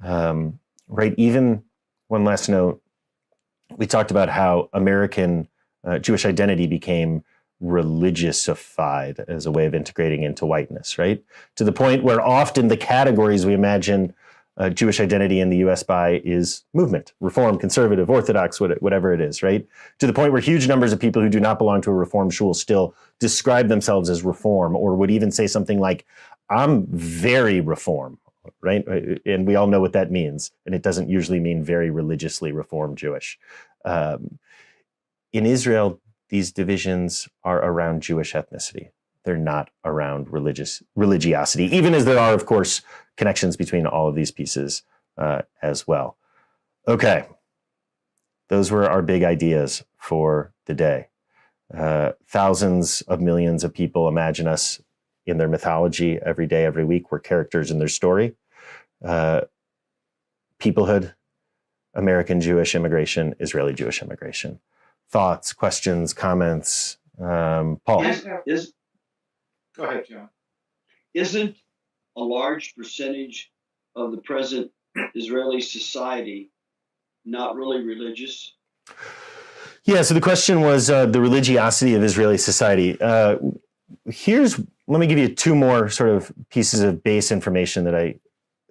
Right? Even one last note, we talked about how American Jewish identity became religiousified as a way of integrating into whiteness, right? To the point where often the categories we imagine Jewish identity in the US by is movement, reform, conservative, orthodox, whatever it is, right? To the point where huge numbers of people who do not belong to a reform shul still describe themselves as reform, or would even say something like, I'm very reform, right? And we all know what that means. And it doesn't usually mean very religiously reformed Jewish. In Israel, these divisions are around Jewish ethnicity. They're not around religiosity, even as there are, of course, connections between all of these pieces as well. Okay, those were our big ideas for the day. Thousands of millions of people imagine us in their mythology every day, every week. We're characters in their story. Peoplehood, American Jewish immigration, Israeli Jewish immigration. Thoughts, questions, comments? Paul? Go ahead, John. Isn't a large percentage of the present Israeli society not really religious? Yeah, so the question was the religiosity of Israeli society. Let me give you two more sort of pieces of base information that I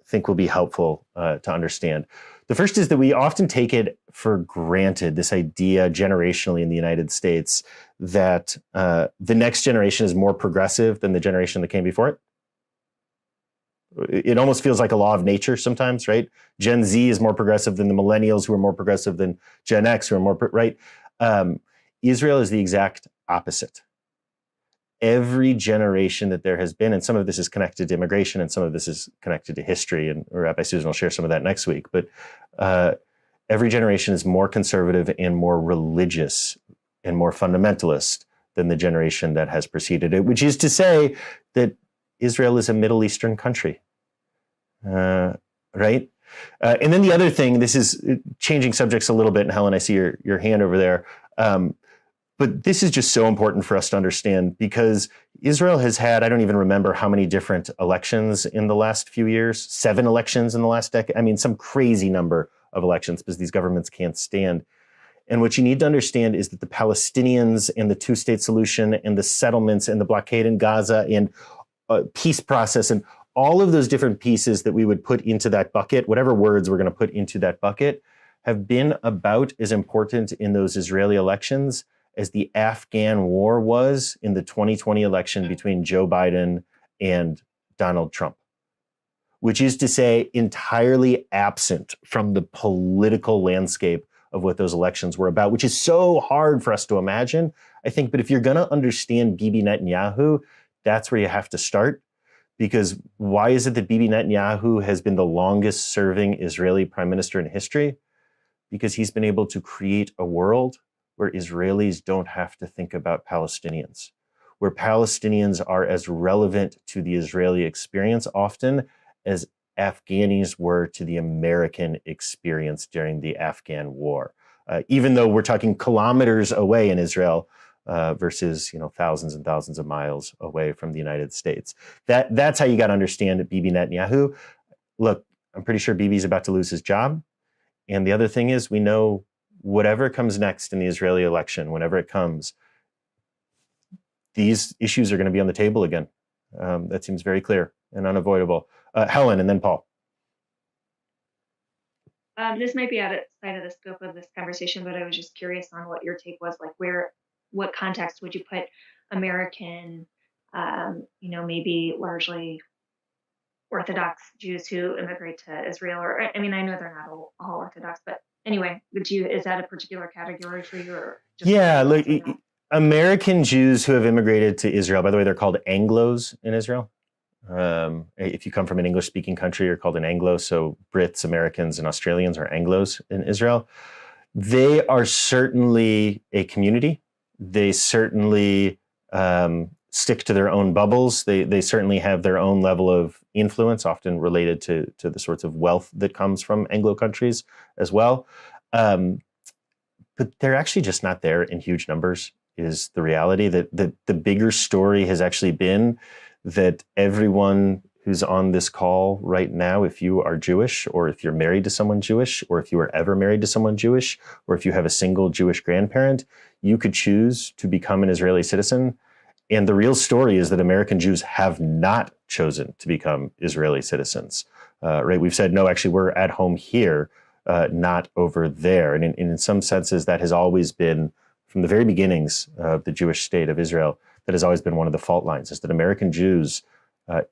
think will be helpful to understand. The first is that we often take it for granted, this idea generationally in the United States, that the next generation is more progressive than the generation that came before it. It almost feels like a law of nature sometimes, right? Gen Z is more progressive than the millennials, who are more progressive than Gen X, who are more, right? Israel is the exact opposite. Every generation that there has been, and some of this is connected to immigration and some of this is connected to history, and Rabbi Susan will share some of that next week, but every generation is more conservative and more religious and more fundamentalist than the generation that has preceded it, which is to say that Israel is a Middle Eastern country, right? And then the other thing, this is changing subjects a little bit, and Helen, I see your hand over there. But this is just so important for us to understand, because Israel has had, I don't even remember how many different elections in the last few years, 7 elections in the last decade. I mean, some crazy number of elections, because these governments can't stand. And what you need to understand is that the Palestinians and the two-state solution and the settlements and the blockade in Gaza and peace process and all of those different pieces that we would put into that bucket, whatever words we're going to put into that bucket, have been about as important in those Israeli elections as the Afghan war was in the 2020 election between Joe Biden and Donald Trump, which is to say entirely absent from the political landscape of what those elections were about, which is so hard for us to imagine, I think. But if you're going to understand Bibi Netanyahu, that's where you have to start. Because why is it that Bibi Netanyahu has been the longest serving Israeli prime minister in history? Because he's been able to create a world where Israelis don't have to think about Palestinians, where Palestinians are as relevant to the Israeli experience often as Afghanis were to the American experience during the Afghan war. Even though we're talking kilometers away in Israel versus thousands and thousands of miles away from the United States. That's how you got to understand Bibi Netanyahu. Look, I'm pretty sure Bibi's about to lose his job. And the other thing is, we know whatever comes next in the Israeli election, whenever it comes, these issues are going to be on the table again. That seems very clear and unavoidable. Helen, and then Paul. This might be outside of the scope of this conversation, but I was just curious on what your take was, like what context would you put American, maybe largely Orthodox Jews who immigrate to Israel, or I mean, I know they're not all Orthodox, but anyway, is that a particular category for you? Or just look, American Jews who have immigrated to Israel, by the way, they're called Anglos in Israel. If you come from an English-speaking country, you're called an Anglo. So Brits, Americans, and Australians are Anglos in Israel. They are certainly a community. They certainly stick to their own bubbles. They certainly have their own level of influence, often related to the sorts of wealth that comes from Anglo countries as well. But they're actually just not there in huge numbers, is the reality. That the bigger story has actually been that everyone who's on this call right now, if you are Jewish, or if you're married to someone Jewish, or if you were ever married to someone Jewish, or if you have a single Jewish grandparent, you could choose to become an Israeli citizen. And the real story is that American Jews have not chosen to become Israeli citizens, right? We've said, no, actually, we're at home here, not over there. And in some senses, that has always been, from the very beginnings of the Jewish state of Israel, that has always been one of the fault lines, is that American Jews,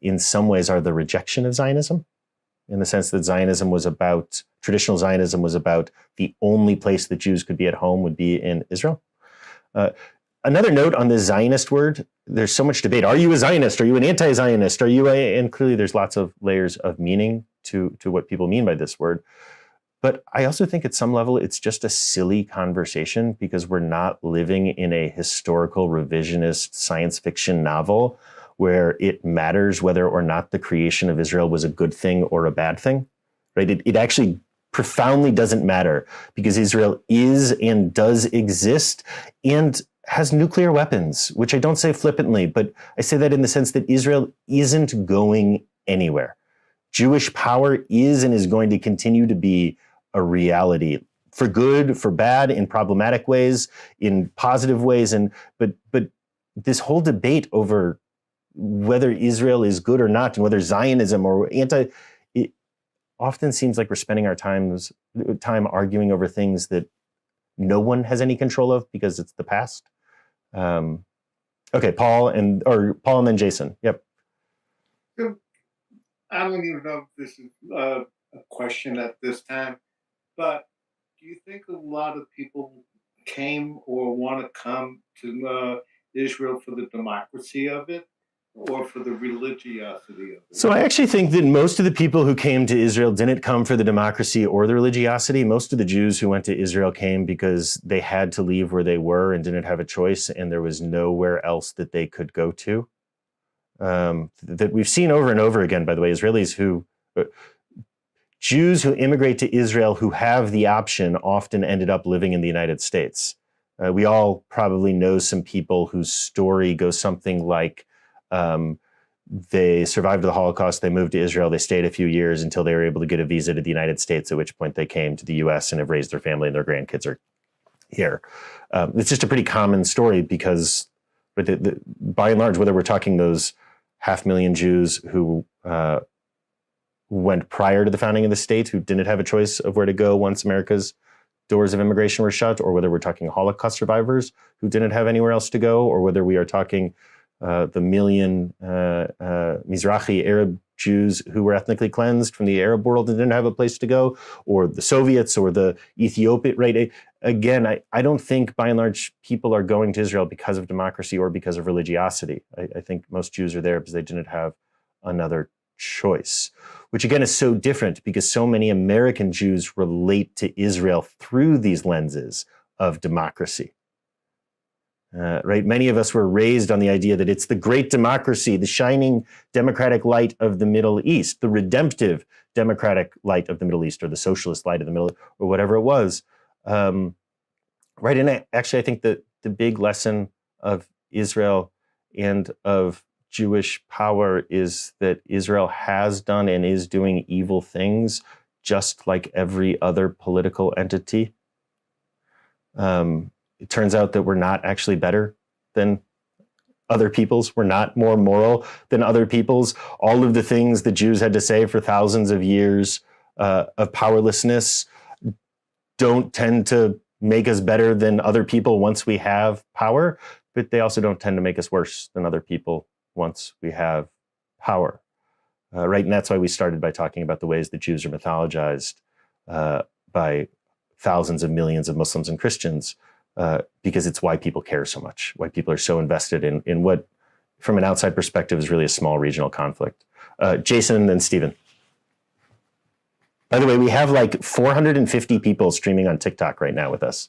in some ways, are the rejection of Zionism, in the sense that traditional Zionism was about the only place that Jews could be at home would be in Israel. Another note on the Zionist word, there's so much debate. Are you a Zionist? Are you an anti-Zionist? And clearly there's lots of layers of meaning to what people mean by this word. But I also think at some level, it's just a silly conversation because we're not living in a historical revisionist science fiction novel where it matters whether or not the creation of Israel was a good thing or a bad thing, right? It actually profoundly doesn't matter because Israel is and does exist and has nuclear weapons, which I don't say flippantly, but I say that in the sense that Israel isn't going anywhere. Jewish power is and is going to continue to be a reality, for good, for bad, in problematic ways, in positive ways. But this whole debate over whether Israel is good or not, and whether Zionism or it often seems like we're spending our time arguing over things that no one has any control of because it's the past. Okay, Paul and then Jason. Yep. I don't even know if this is a question at this time, but do you think a lot of people came or want to come to Israel for the democracy of it or for the religiosity of it? So I actually think that most of the people who came to Israel didn't come for the democracy or the religiosity. Most of the Jews who went to Israel came because they had to leave where they were and didn't have a choice, and there was nowhere else that they could go to. That we've seen over and over again, by the way, Jews who immigrate to Israel who have the option often ended up living in the United States. We all probably know some people whose story goes something like, they survived the Holocaust, they moved to Israel, they stayed a few years until they were able to get a visa to the United States, at which point they came to the US and have raised their family and their grandkids are here. It's just a pretty common story because by and large, whether we're talking those 500,000 Jews who went prior to the founding of the state, who didn't have a choice of where to go once America's doors of immigration were shut, or whether we're talking Holocaust survivors who didn't have anywhere else to go, or whether we are talking the million Mizrahi Arab Jews who were ethnically cleansed from the Arab world and didn't have a place to go, or the Soviets or the Ethiopian, right? Again, I don't think by and large people are going to Israel because of democracy or because of religiosity. I think most Jews are there because they didn't have another choice, which again is so different because so many American Jews relate to Israel through these lenses of democracy. Right? Many of us were raised on the idea that it's the great democracy, the shining democratic light of the Middle East, the redemptive democratic light of the Middle East, or the socialist light of the Middle, or whatever it was. Right? And actually, I think that the big lesson of Israel and of Jewish power is that Israel has done and is doing evil things, just like every other political entity. It turns out that we're not actually better than other peoples. We're not more moral than other peoples. All of the things the Jews had to say for thousands of years of powerlessness don't tend to make us better than other people once we have power, but they also don't tend to make us worse than other people once we have power. Right? And that's why we started by talking about the ways that Jews are mythologized by thousands of millions of Muslims and Christians, because it's why people care so much, why people are so invested in what, from an outside perspective, is really a small regional conflict. Jason and then Stephen. By the way, we have like 450 people streaming on TikTok right now with us.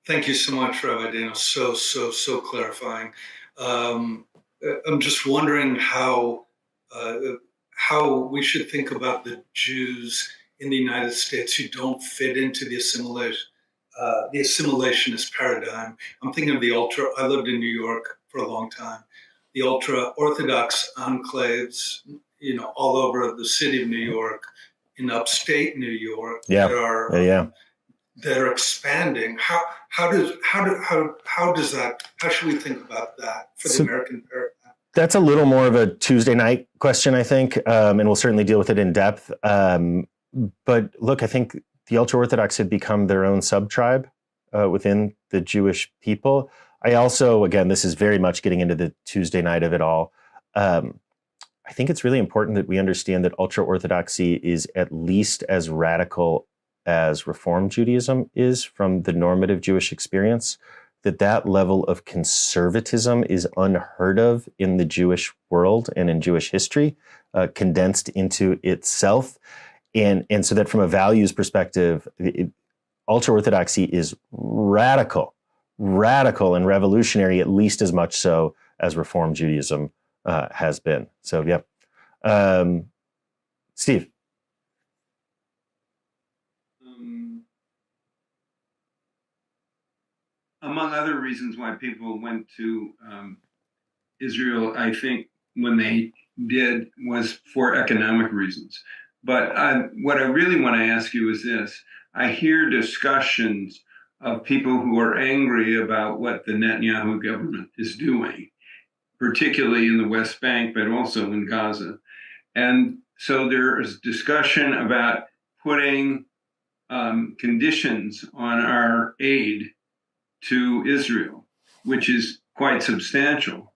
Thank you so much, Rabbi Daniel. So clarifying. I'm just wondering how we should think about the Jews in the United States who don't fit into the assimilationist paradigm. I'm thinking of I lived in New York for a long time. the ultra-Orthodox enclaves, all over the city of New York, in upstate New York, Yeah. that are expanding. How should we think about that for the American paradigm? That's a little more of a Tuesday night question, I think, and we'll certainly deal with it in depth. But look, I think the ultra-Orthodox had become their own sub-tribe within the Jewish people. I also, again, this is very much getting into the Tuesday night of it all. I think it's really important that we understand that ultra-Orthodoxy is at least as radical as Reform Judaism is from the normative Jewish experience, that level of conservatism is unheard of in the Jewish world and in Jewish history, condensed into itself. And so that from a values perspective, ultra-Orthodoxy is radical and revolutionary, at least as much so as Reform Judaism has been. So, yeah. Steve. Among other reasons why people went to Israel, I think when they did was for economic reasons. But what I really want to ask you is this. I hear discussions of people who are angry about what the Netanyahu government is doing, particularly in the West Bank, but also in Gaza. And so there is discussion about putting conditions on our aid to Israel, which is quite substantial,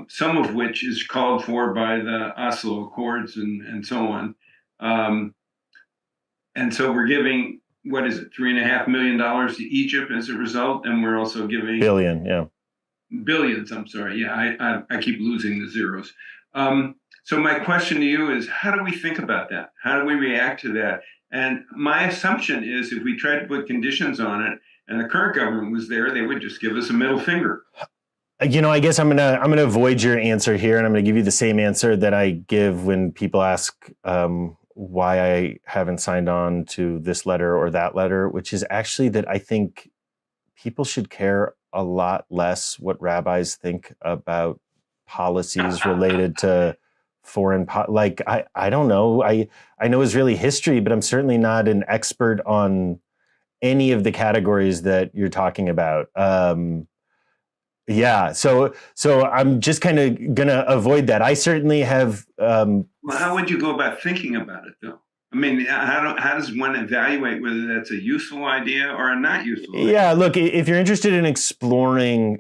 some of which is called for by the Oslo Accords and so on. And so we're giving, what is it, $3.5 million to Egypt as a result, and we're also giving billions. I'm sorry, yeah, I keep losing the zeros. So my question to you is, how do we think about that? How do we react to that? And my assumption is, if we tried to put conditions on it, and the current government was there, they would just give us a middle finger. I guess I'm gonna avoid your answer here, and I'm gonna give you the same answer that I give when people ask why I haven't signed on to this letter or that letter, which is actually that I think people should care a lot less what rabbis think about policies related to foreign I don't know. I know Israeli history, but I'm certainly not an expert on any of the categories that you're talking about. So I'm just kind of gonna avoid that. I certainly have. Well, how would you go about thinking about it, though? I mean, how does one evaluate whether that's a useful idea or a not useful idea? Yeah, look, if you're interested in exploring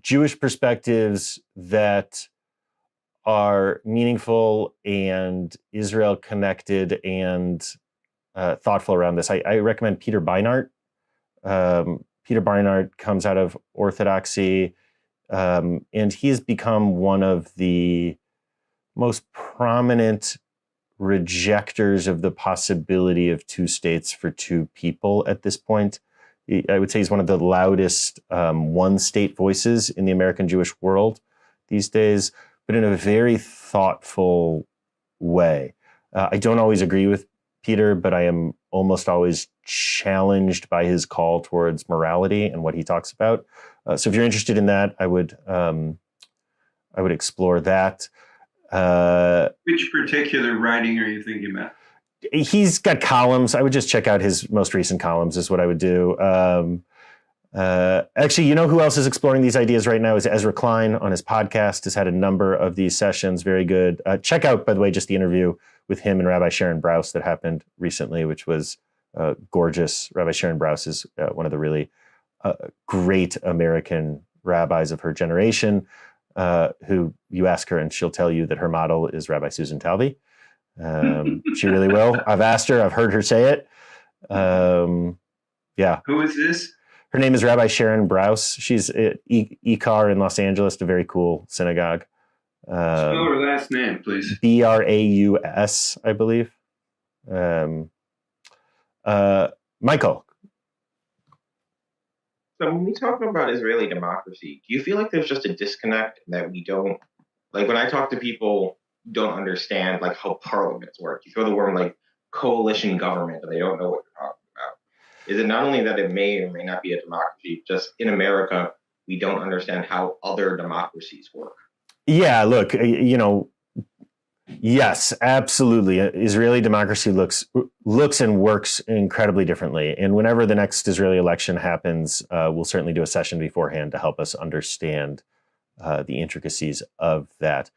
Jewish perspectives that are meaningful and Israel connected and thoughtful around this, I recommend Peter Beinart. Peter Beinart comes out of Orthodoxy, and he's become one of the most prominent rejectors of the possibility of two states for two people at this point. I would say he's one of the loudest one-state voices in the American Jewish world these days, but in a very thoughtful way. I don't always agree with Peter, but I am almost always challenged by his call towards morality and what he talks about. So if you're interested in that, I would explore that. Which particular writing are you thinking about? He's got columns. I would just check out his most recent columns is what I would do. Actually, you know who else is exploring these ideas right now is Ezra Klein on his podcast, has had a number of these sessions. Very good. Check out, by the way, just the interview with him and Rabbi Sharon Brous that happened recently, which was gorgeous. Rabbi Sharon Brous is one of the really great American rabbis of her generation, who you ask her and she'll tell you that her model is Rabbi Susan Talby. She really will. I've asked her. I've heard her say it. Yeah. Who is this? Her name is Rabbi Sharon Brous. She's at ECAR in Los Angeles, a very cool synagogue. Spell her last name, please. Braus, I believe. Michael. So when we talk about Israeli democracy, do you feel like there's just a disconnect that we don't, like when I talk to people who don't understand like how parliaments work, you throw the word like coalition government and they don't know what you're talking about. Is it not only that it may or may not be a democracy, just in America, we don't understand how other democracies work? Yeah, look, yes, absolutely. Israeli democracy looks and works incredibly differently. And whenever the next Israeli election happens, we'll certainly do a session beforehand to help us understand the intricacies of that.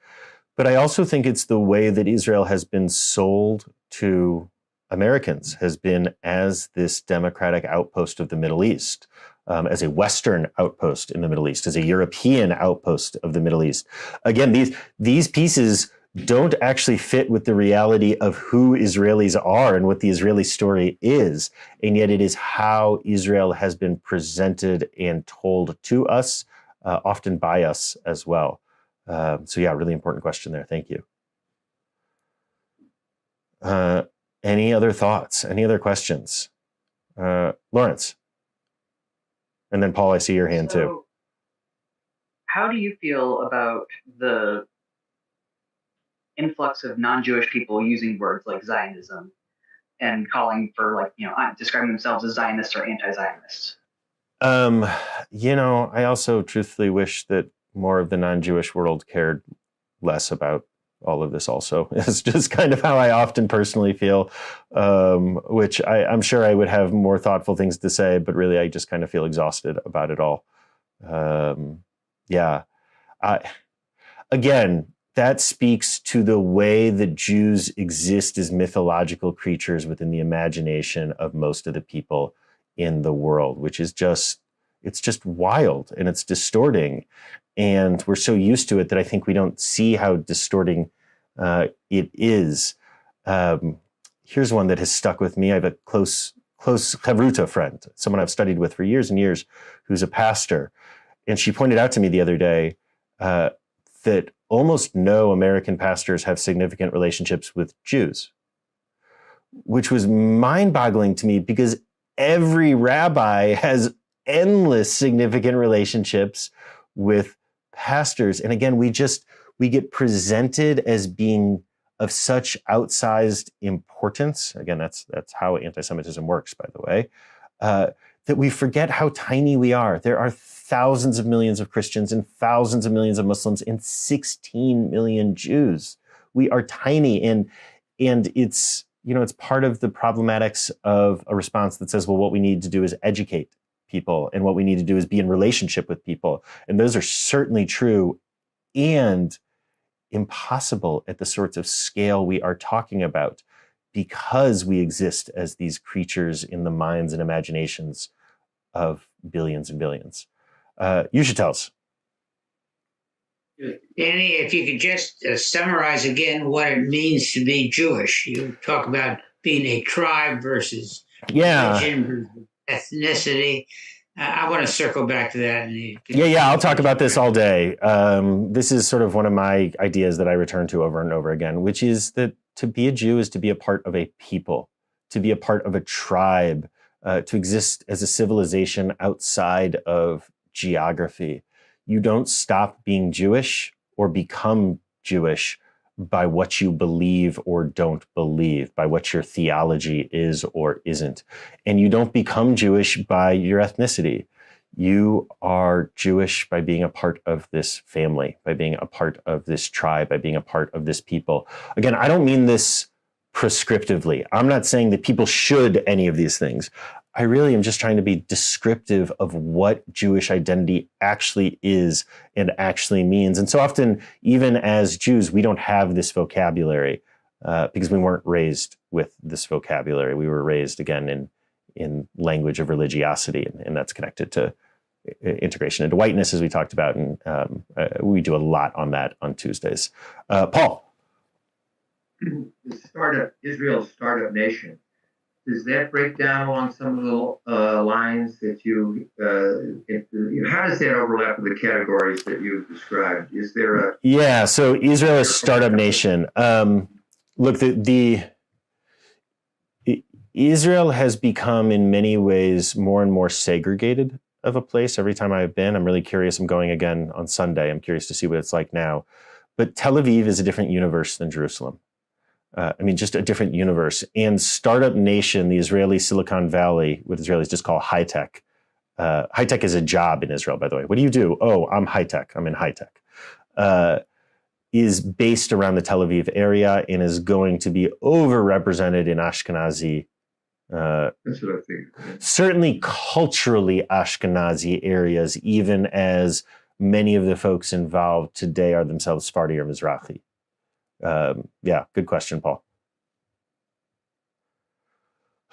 But I also think it's the way that Israel has been sold to Americans, has been as this democratic outpost of the Middle East, as a Western outpost in the Middle East, as a European outpost of the Middle East. Again, these pieces don't actually fit with the reality of who Israelis are and what the Israeli story is. And yet it is how Israel has been presented and told to us, often by us as well. So yeah, really important question there. Thank you. Any other thoughts? Any other questions? Lawrence? And then Paul, I see your hand too. How do you feel about the influx of non-Jewish people using words like Zionism and calling for describing themselves as Zionists or anti-Zionists? I also truthfully wish that more of the non-Jewish world cared less about all of this also. It's just kind of how I often personally feel, which I'm sure I would have more thoughtful things to say, but really I just kind of feel exhausted about it all. Again, that speaks to the way that Jews exist as mythological creatures within the imagination of most of the people in the world, which is it's just wild and it's distorting. And we're so used to it that I think we don't see how distorting it is. Here's one that has stuck with me. I have a close chavruta friend, someone I've studied with for years and years, who's a pastor. And she pointed out to me the other day that almost no American pastors have significant relationships with Jews, which was mind-boggling to me because every rabbi has endless significant relationships with pastors. And again, we get presented as being of such outsized importance. Again, that's how anti-Semitism works, by the way, that we forget how tiny we are. There are thousands of millions of Christians and thousands of millions of Muslims and 16 million Jews. We are tiny, and it's part of the problematics of a response that says, well, what we need to do is educate people, and what we need to do is be in relationship with people. And those are certainly true and impossible at the sorts of scale we are talking about, because we exist as these creatures in the minds and imaginations of billions and billions. You should tell us. Danny, if you could just summarize again what it means to be Jewish. You talk about being a tribe versus religion, ethnicity. I want to circle back to that. I'll talk about this all day. This is sort of one of my ideas that I return to over and over again, which is that to be a Jew is to be a part of a people, to be a part of a tribe, to exist as a civilization outside of geography. You don't stop being Jewish or become Jewish by what you believe or don't believe, by what your theology is or isn't. And you don't become Jewish by your ethnicity. You are Jewish by being a part of this family, by being a part of this tribe, by being a part of this people. Again, I don't mean this prescriptively. I'm not saying that people should any of these things. I really am just trying to be descriptive of what Jewish identity actually is and actually means. And so often, even as Jews, we don't have this vocabulary because we weren't raised with this vocabulary. We were raised, again, in language of religiosity, and that's connected to integration into whiteness, as we talked about. And we do a lot on that on Tuesdays. Paul. Israel's startup nation. Does that break down along some of the lines that how does that overlap with the categories that you've described? Is there a... Yeah, so Israel is startup nation. Look, Israel has become in many ways more and more segregated of a place. Every time I've been, I'm really curious. I'm going again on Sunday. I'm curious to see what it's like now. But Tel Aviv is a different universe than Jerusalem. Just a different universe. And startup nation, the Israeli Silicon Valley, what Israelis just call high tech. High tech is a job in Israel, by the way. What do you do? Oh, I'm high tech. I'm in high tech. is based around the Tel Aviv area and is going to be overrepresented in Ashkenazi. That's what I think. Certainly culturally Ashkenazi areas, even as many of the folks involved today are themselves Sephardi or Mizrahi. Yeah, good question, Paul.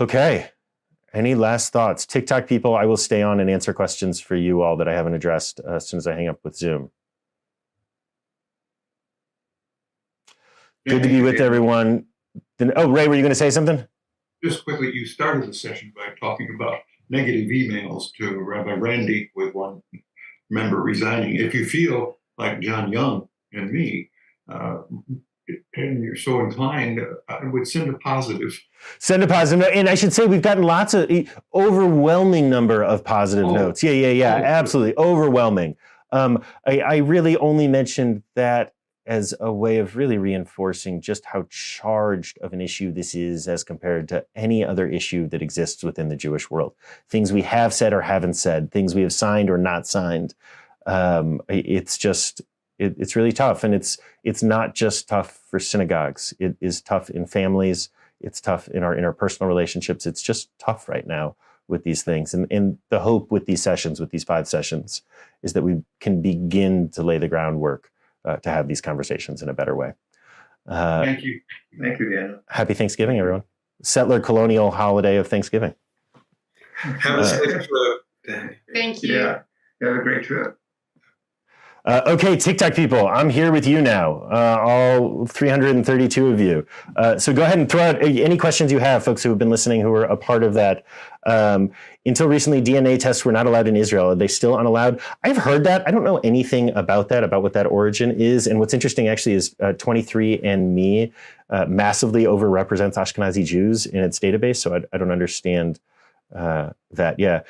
Okay. Any last thoughts? TikTok people, I will stay on and answer questions for you all that I haven't addressed as soon as I hang up with Zoom. Good to be with everyone. Oh, Ray, were you going to say something? Just quickly, you started the session by talking about negative emails to Rabbi Randy with one member resigning. If you feel like John Young and me, and you're so inclined, I would send a positive. Send a positive note. And I should say we've gotten lots of overwhelming number of positive notes. Yeah. Absolutely. Overwhelming. I really only mentioned that as a way of really reinforcing just how charged of an issue this is as compared to any other issue that exists within the Jewish world. Things we have said or haven't said, things we have signed or not signed. It's really tough. And it's not just tough for synagogues. It is tough in families. It's tough in our interpersonal relationships. It's just tough right now with these things. And the hope with these sessions, with these 5 sessions, is that we can begin to lay the groundwork to have these conversations in a better way. Thank you. Thank you, Daniel. Happy Thanksgiving, everyone. Settler colonial holiday of Thanksgiving. Have a safe trip. Thank you. Yeah, have a great trip. Okay, TikTok people, I'm here with you now, all 332 of you. So go ahead and throw out any questions you have, folks who have been listening, who are a part of that. Until recently, DNA tests were not allowed in Israel. Are they still unallowed? I've heard that. I don't know anything about that, about what that origin is. And what's interesting actually is 23andMe massively overrepresents Ashkenazi Jews in its database. So I don't understand that. Yeah.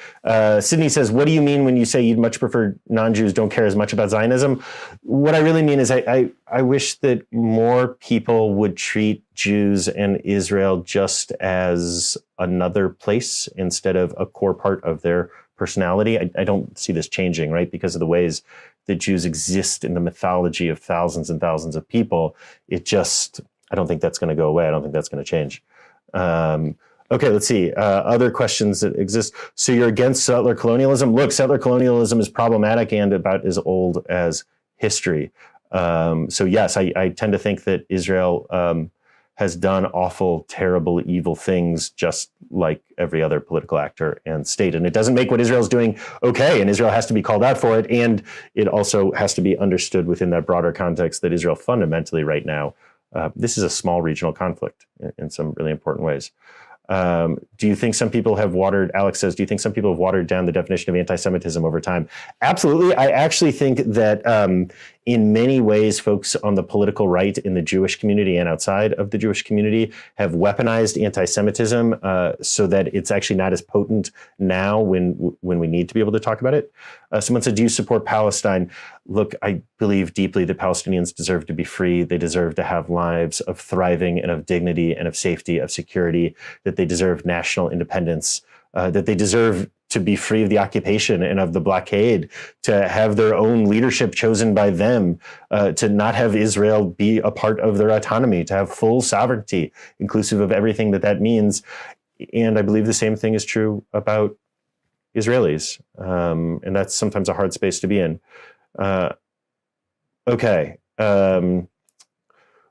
Sydney says, what do you mean when you say you'd much prefer non-Jews don't care as much about Zionism? What I really mean is I wish that more people would treat Jews and Israel just as another place instead of a core part of their personality. I don't see this changing, right? Because of the ways that Jews exist in the mythology of thousands and thousands of people. I don't think that's going to go away. I don't think that's going to change. Okay, let's see. Other questions that exist. So you're against settler colonialism? Look, settler colonialism is problematic and about as old as history. So yes, I tend to think that Israel has done awful, terrible, evil things just like every other political actor and state. And it doesn't make what Israel's doing okay, and Israel has to be called out for it. And it also has to be understood within that broader context that Israel fundamentally right now, this is a small regional conflict in some really important ways. Do you think some people have Alex says, do you think some people have watered down the definition of anti-Semitism over time? Absolutely. I actually think that in many ways, folks on the political right in the Jewish community and outside of the Jewish community have weaponized anti-Semitism so that it's actually not as potent now when we need to be able to talk about it. Someone said, do you support Palestine? Look, I believe deeply that Palestinians deserve to be free. They deserve to have lives of thriving and of dignity and of safety, of security, that they deserve national independence, that they deserve to be free of the occupation and of the blockade, to have their own leadership chosen by them, to not have Israel be a part of their autonomy, to have full sovereignty, inclusive of everything that means. And I believe the same thing is true about Israelis. And that's sometimes a hard space to be in. Okay.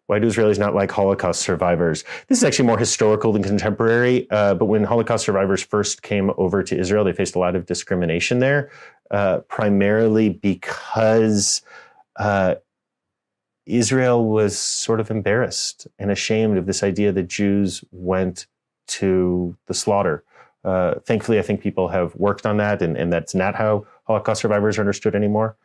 Why do Israelis not like Holocaust survivors? This is actually more historical than contemporary, but when Holocaust survivors first came over to Israel, they faced a lot of discrimination there, primarily because Israel was sort of embarrassed and ashamed of this idea that Jews went to the slaughter. Thankfully, I think people have worked on that, and that's not how Holocaust survivors are understood anymore.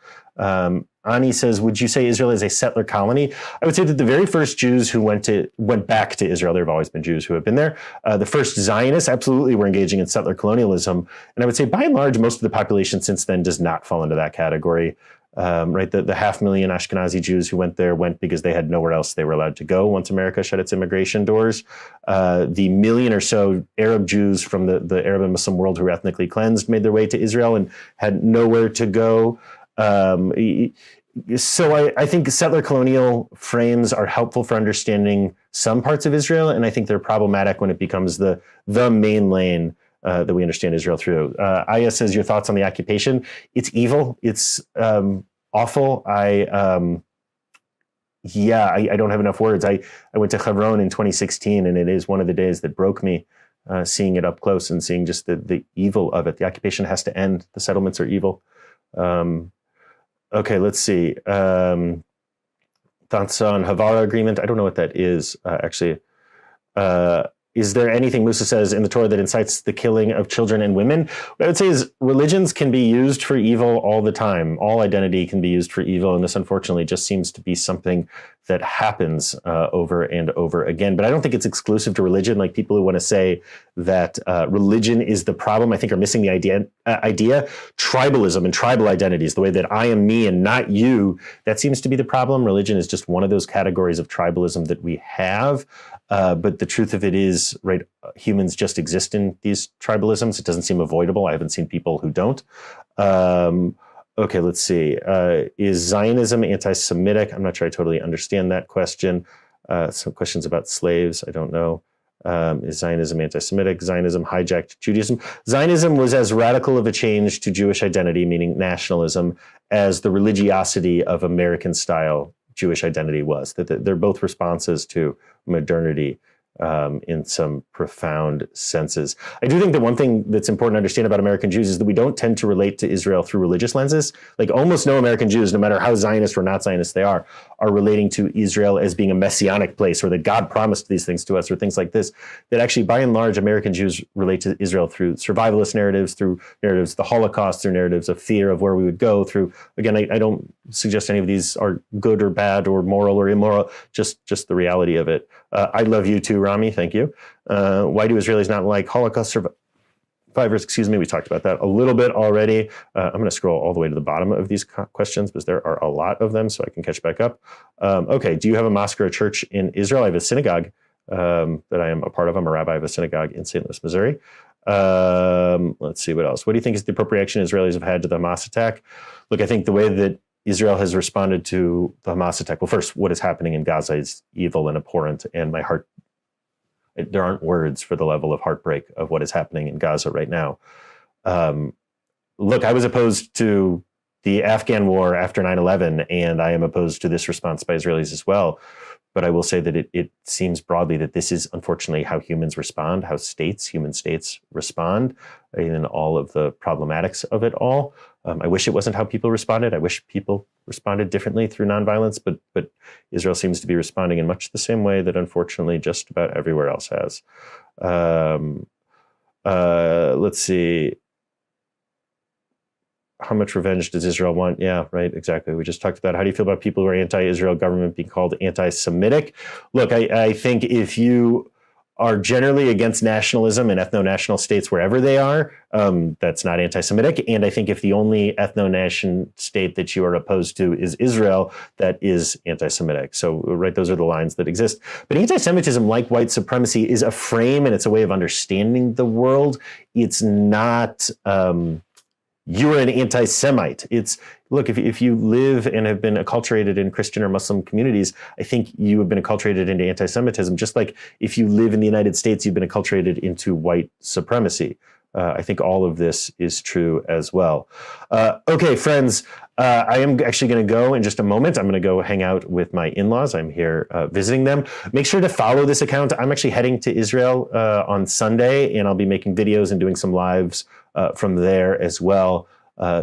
Ani says, would you say Israel is a settler colony? I would say that the very first Jews who went back to Israel, there have always been Jews who have been there. The first Zionists absolutely were engaging in settler colonialism. And I would say by and large, most of the population since then does not fall into that category. Right, the 500,000 Ashkenazi Jews who went there went because they had nowhere else they were allowed to go once America shut its immigration doors. The million or so Arab Jews from the Arab and Muslim world who were ethnically cleansed made their way to Israel and had nowhere to go. So I think settler colonial frames are helpful for understanding some parts of Israel, and I think they're problematic when it becomes the main lane that we understand Israel through. Aya says, your thoughts on the occupation? It's evil. It's awful. I don't have enough words. I went to Hebron in 2016, and it is one of the days that broke me, seeing it up close and seeing just the evil of it. The occupation has to end. The settlements are evil. Okay, let's see. Thoughts on Havara agreement? I don't know what that is, actually. Is there anything, Musa says, in the Torah that incites the killing of children and women? What I would say is religions can be used for evil all the time. All identity can be used for evil, and this, unfortunately, just seems to be something that happens over and over again. But I don't think it's exclusive to religion. Like, people who want to say that religion is the problem, I think, are missing the idea. Tribalism and tribal identities, the way that I am me and not you, that seems to be the problem. Religion is just one of those categories of tribalism that we have. But the truth of it is, right, humans just exist in these tribalisms. It doesn't seem avoidable. I haven't seen people who don't. Okay, let's see. Is Zionism anti-Semitic? I'm not sure I totally understand that question. Some questions about slaves. I don't know. Is Zionism anti-Semitic? Zionism hijacked Judaism. Zionism was as radical of a change to Jewish identity, meaning nationalism, as the religiosity of American-style Jewish identity was. That they're both responses to modernity in some profound senses. I do think that one thing that's important to understand about American Jews is that we don't tend to relate to Israel through religious lenses. Like, almost no American Jews, no matter how Zionist or not Zionist they are relating to Israel as being a messianic place, or that God promised these things to us, or things like this. That actually, by and large, American Jews relate to Israel through survivalist narratives, through narratives of the Holocaust, through narratives of fear of where we would go, through, again, I don't suggest any of these are good or bad or moral or immoral, just the reality of it. I love you too, Rami. Thank you. Why do Israelis not like Holocaust survivors? Excuse me. We talked about that a little bit already. I'm going to scroll all the way to the bottom of these questions because there are a lot of them, so I can catch back up. Okay. Do you have a mosque or a church in Israel? I have a synagogue that I am a part of. I'm a rabbi of a synagogue in St. Louis, Missouri. Let's see what else. What do you think is the appropriate reaction Israelis have had to the Hamas attack? Look, I think the way that Israel has responded to the Hamas attack. Well, first, what is happening in Gaza is evil and abhorrent, and my heart, there aren't words for the level of heartbreak of what is happening in Gaza right now. Look, I was opposed to the Afghan war after 9/11, and I am opposed to this response by Israelis as well. But I will say that it seems broadly that this is unfortunately how humans respond, how human states respond, in all of the problematics of it all. I wish it wasn't how people responded. I wish people responded differently through nonviolence, but Israel seems to be responding in much the same way that unfortunately just about everywhere else has. Let's see. How much revenge does Israel want? Yeah, right, exactly. We just talked about how do you feel about people who are anti-Israel government being called anti-Semitic? Look, I think if you are generally against nationalism and ethno-national states wherever they are, that's not anti-Semitic. And I think if the only ethno-nation state that you are opposed to is Israel, that is anti-Semitic. So, right, those are the lines that exist. But anti-Semitism, like white supremacy, is a frame and it's a way of understanding the world. It's not... you're an anti-Semite. It's, look, if you live and have been acculturated in Christian or Muslim communities, I think you have been acculturated into anti-Semitism, just like if you live in the United States, you've been acculturated into white supremacy. I think all of this is true as well. Okay, friends, I am actually going to go in just a moment. I'm going to go hang out with my in-laws. I'm here visiting them. Make sure to follow this account. I'm actually heading to Israel on Sunday, and I'll be making videos and doing some lives from there as well.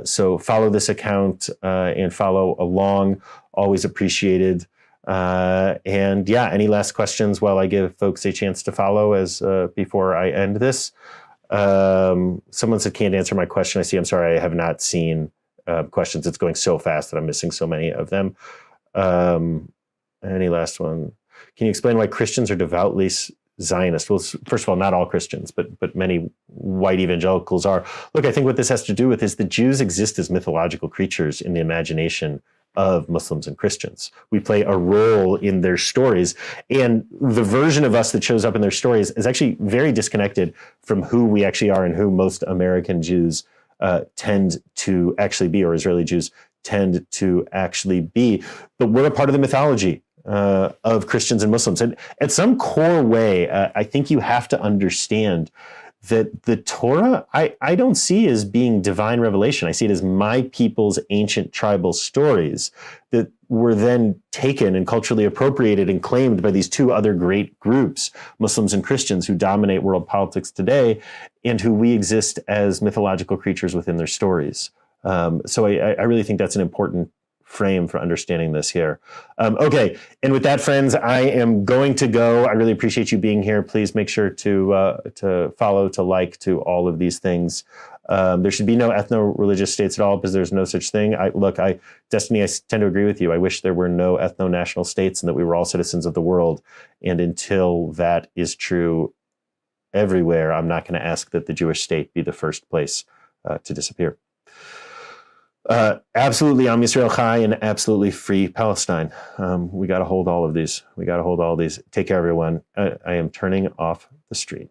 So follow this account and follow along. Always appreciated. And yeah, any last questions while I give folks a chance to follow as before I end this? Someone said can't answer my question. I see. I'm sorry. I have not seen questions. It's going so fast that I'm missing so many of them. Any last one? Can you explain why Christians are devoutly Zionist? Well, first of all, not all Christians, but many white evangelicals are. Look, I think what this has to do with is the Jews exist as mythological creatures in the imagination of Muslims and Christians. We play a role in their stories, and the version of us that shows up in their stories is actually very disconnected from who we actually are and who most American Jews tend to actually be, or Israeli Jews tend to actually be. But we're a part of the mythology of Christians and Muslims. And at some core way, I think you have to understand that the Torah, I don't see as being divine revelation. I see it as my people's ancient tribal stories that were then taken and culturally appropriated and claimed by these two other great groups, Muslims and Christians, who dominate world politics today and who we exist as mythological creatures within their stories. So I really think that's an important frame for understanding this here. Okay, and with that, friends, I am going to go. I really appreciate you being here. Please make sure to follow, to like, to all of these things. There should be no ethno-religious states at all, because there's no such thing. Destiny, I tend to agree with you. I wish there were no ethno-national states and that we were all citizens of the world. And until that is true everywhere, I'm not going to ask that the Jewish state be the first place to disappear. Absolutely Am Yisrael Chai and absolutely free Palestine. We got to hold all of these. Take care, everyone. I am turning off the stream.